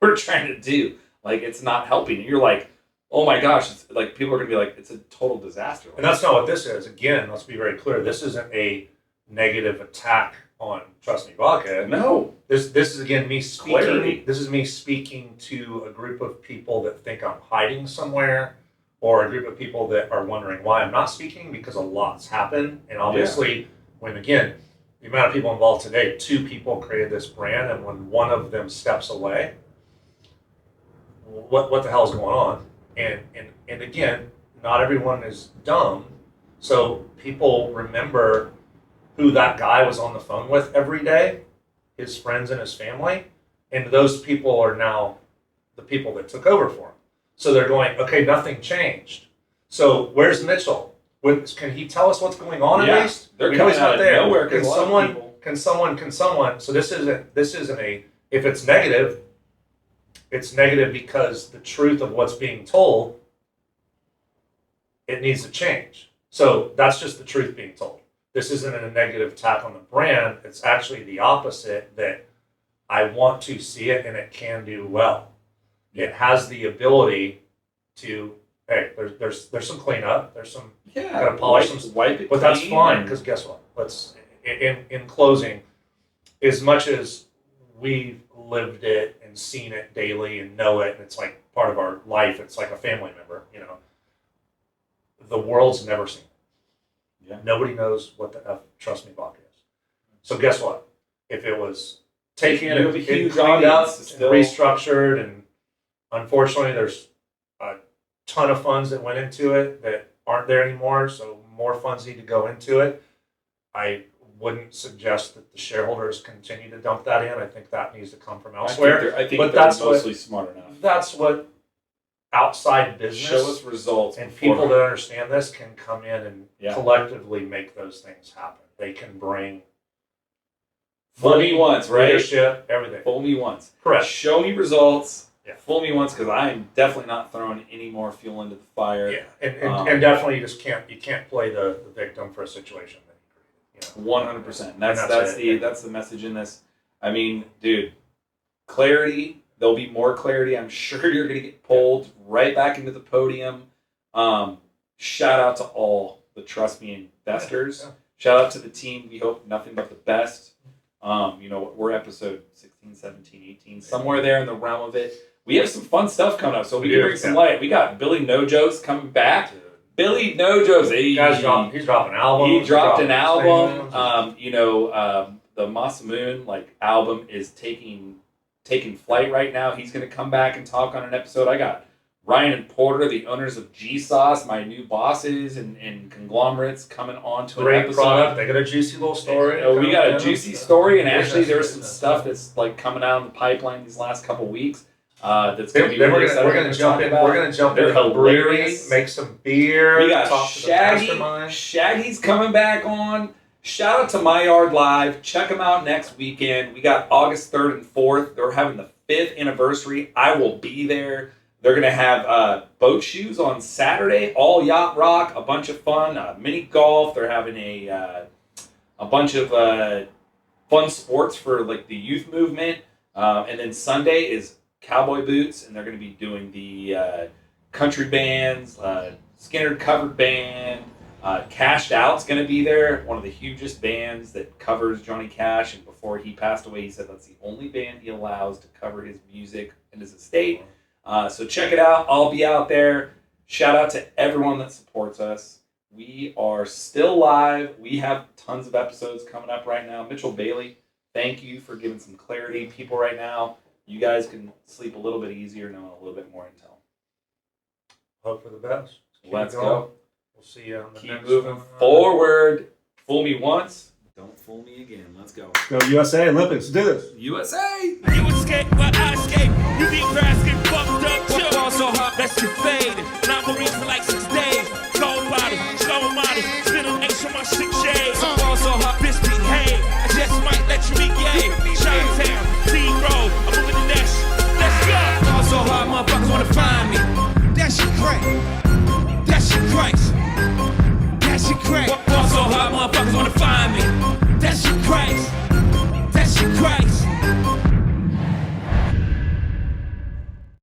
Speaker 3: we're trying to do. Like it's not helping. And you're like, oh my gosh, it's like people are gonna be like, it's a total disaster.
Speaker 2: And that's not what this is. Again, let's be very clear. This isn't a negative attack on Trust Me Vodka.
Speaker 3: No.
Speaker 2: This is again me speaking. Clarity. This is me speaking to a group of people that think I'm hiding somewhere, or a group of people that are wondering why I'm not speaking, because a lot's happened. And obviously when again, the amount of people involved today, 2 people created this brand, and when one of them steps away, what the hell is going on? And again, not everyone is dumb, so people remember who that guy was on the phone with every day, his friends and his family, and those people are now the people that took over for him. So they're going, okay, nothing changed. So where's Mitchell? Can he tell us what's going on at least?
Speaker 3: They're
Speaker 2: We know
Speaker 3: coming
Speaker 2: he's
Speaker 3: out
Speaker 2: not
Speaker 3: of
Speaker 2: there.
Speaker 3: nowhere.
Speaker 2: Can someone? So this isn't a. If it's negative, it's negative because the truth of what's being told, it needs to change. So that's just the truth being told. This isn't a negative attack on the brand. It's actually the opposite, that I want to see it and it can do well. It has the ability to, hey, there's some cleanup, there's some, gotta polish some,
Speaker 3: wipe it,
Speaker 2: but that's
Speaker 3: clean,
Speaker 2: fine,
Speaker 3: and-
Speaker 2: because guess what? Let's, in closing, as much as we've lived it and seen it daily and know it, and it's like part of our life, it's like a family member, you know, the world's never seen it.
Speaker 3: Yeah.
Speaker 2: Nobody knows what the F Trust Me Vodka is. So guess what? If it was taken
Speaker 3: You
Speaker 2: and
Speaker 3: have a huge
Speaker 2: cleaned up
Speaker 3: audience
Speaker 2: and
Speaker 3: still.
Speaker 2: restructured, and unfortunately there's a ton of funds that went into it that aren't there anymore, so more funds need to go into it. I wouldn't suggest that the shareholders continue to dump that in. I think that needs to come from elsewhere.
Speaker 3: I think
Speaker 2: But
Speaker 3: they're
Speaker 2: that's what-
Speaker 3: mostly smart enough.
Speaker 2: That's what outside business
Speaker 3: Show us results.
Speaker 2: and
Speaker 3: before-
Speaker 2: people that understand this can come in and
Speaker 3: Yeah.
Speaker 2: collectively make those things happen. They can bring
Speaker 3: Fool me once, right?
Speaker 2: leadership, everything.
Speaker 3: Fool me once.
Speaker 2: Correct.
Speaker 3: Show me results.
Speaker 2: Yeah.
Speaker 3: Fool me once, because I am definitely not throwing any more fuel into the fire.
Speaker 2: Yeah, and definitely you just can't play the victim for a situation that you created.
Speaker 3: 100%.
Speaker 2: And
Speaker 3: That's the message in this. I mean, dude, clarity. There'll be more clarity. I'm sure you're going to get pulled right back into the podium. Shout out to all the Trust Me investors.
Speaker 2: Yeah.
Speaker 3: Shout out to the team. We hope nothing but the best. We're episode 16, 17, 18, somewhere there in the realm of it. We have some fun stuff coming up, so we can bring some light. We got Billy Nojos coming back.
Speaker 2: Dude.
Speaker 3: Billy Nojos,
Speaker 2: He's dropping albums.
Speaker 3: he dropped an
Speaker 2: He's dropping
Speaker 3: album.
Speaker 2: singles.
Speaker 3: The Masamoon album is taking flight right now. He's going to come back and talk on an episode. I got Ryan and Porter, the owners of G-Sauce, my new bosses and conglomerates, coming on to an
Speaker 2: Great
Speaker 3: episode.
Speaker 2: product. They got a juicy little story.
Speaker 3: We got a juicy story, and
Speaker 2: Business,
Speaker 3: actually there's some
Speaker 2: business.
Speaker 3: stuff that's coming out in the pipeline these last couple weeks. That's going to be
Speaker 2: Then
Speaker 3: really
Speaker 2: we're
Speaker 3: exciting.
Speaker 2: gonna jump in.
Speaker 3: About.
Speaker 2: We're gonna jump
Speaker 3: They're
Speaker 2: into the brewery,
Speaker 3: hilarious.
Speaker 2: make some beer.
Speaker 3: We got
Speaker 2: talk to the
Speaker 3: Shaggy.
Speaker 2: mastermind.
Speaker 3: Shaggy's coming back on. Shout out to My Yard Live. Check them out next weekend. We got August 3rd and 4th. They're having the 5th anniversary. I will be there. They're going to have boat shoes on Saturday, all yacht rock, a bunch of fun, mini golf. They're having a bunch of fun sports for the youth movement. And then Sunday is cowboy boots, and they're going to be doing the country bands, Skinner covered band. Cashed Out's going to be there, one of the hugest bands that covers Johnny Cash. And before he passed away, he said that's the only band he allows to cover his music and his estate. So check it out. I'll be out there. Shout out to everyone that supports us. We are still live. We have tons of episodes coming up right now. Mitchell Bailey, thank you for giving some clarity. People right now, you guys can sleep a little bit easier knowing a little bit more intel.
Speaker 2: Hope for the best. Keep
Speaker 3: Let's
Speaker 2: going.
Speaker 3: go.
Speaker 2: We'll see you on the
Speaker 3: Keep
Speaker 2: next
Speaker 3: moving
Speaker 2: one.
Speaker 3: forward. Fool me once. Don't fool me again. Let's go.
Speaker 2: Go USA Olympics. Do this.
Speaker 3: USA!
Speaker 4: You escape, but I escape. You need grass, get fucked up. Ball so hot, that's your face.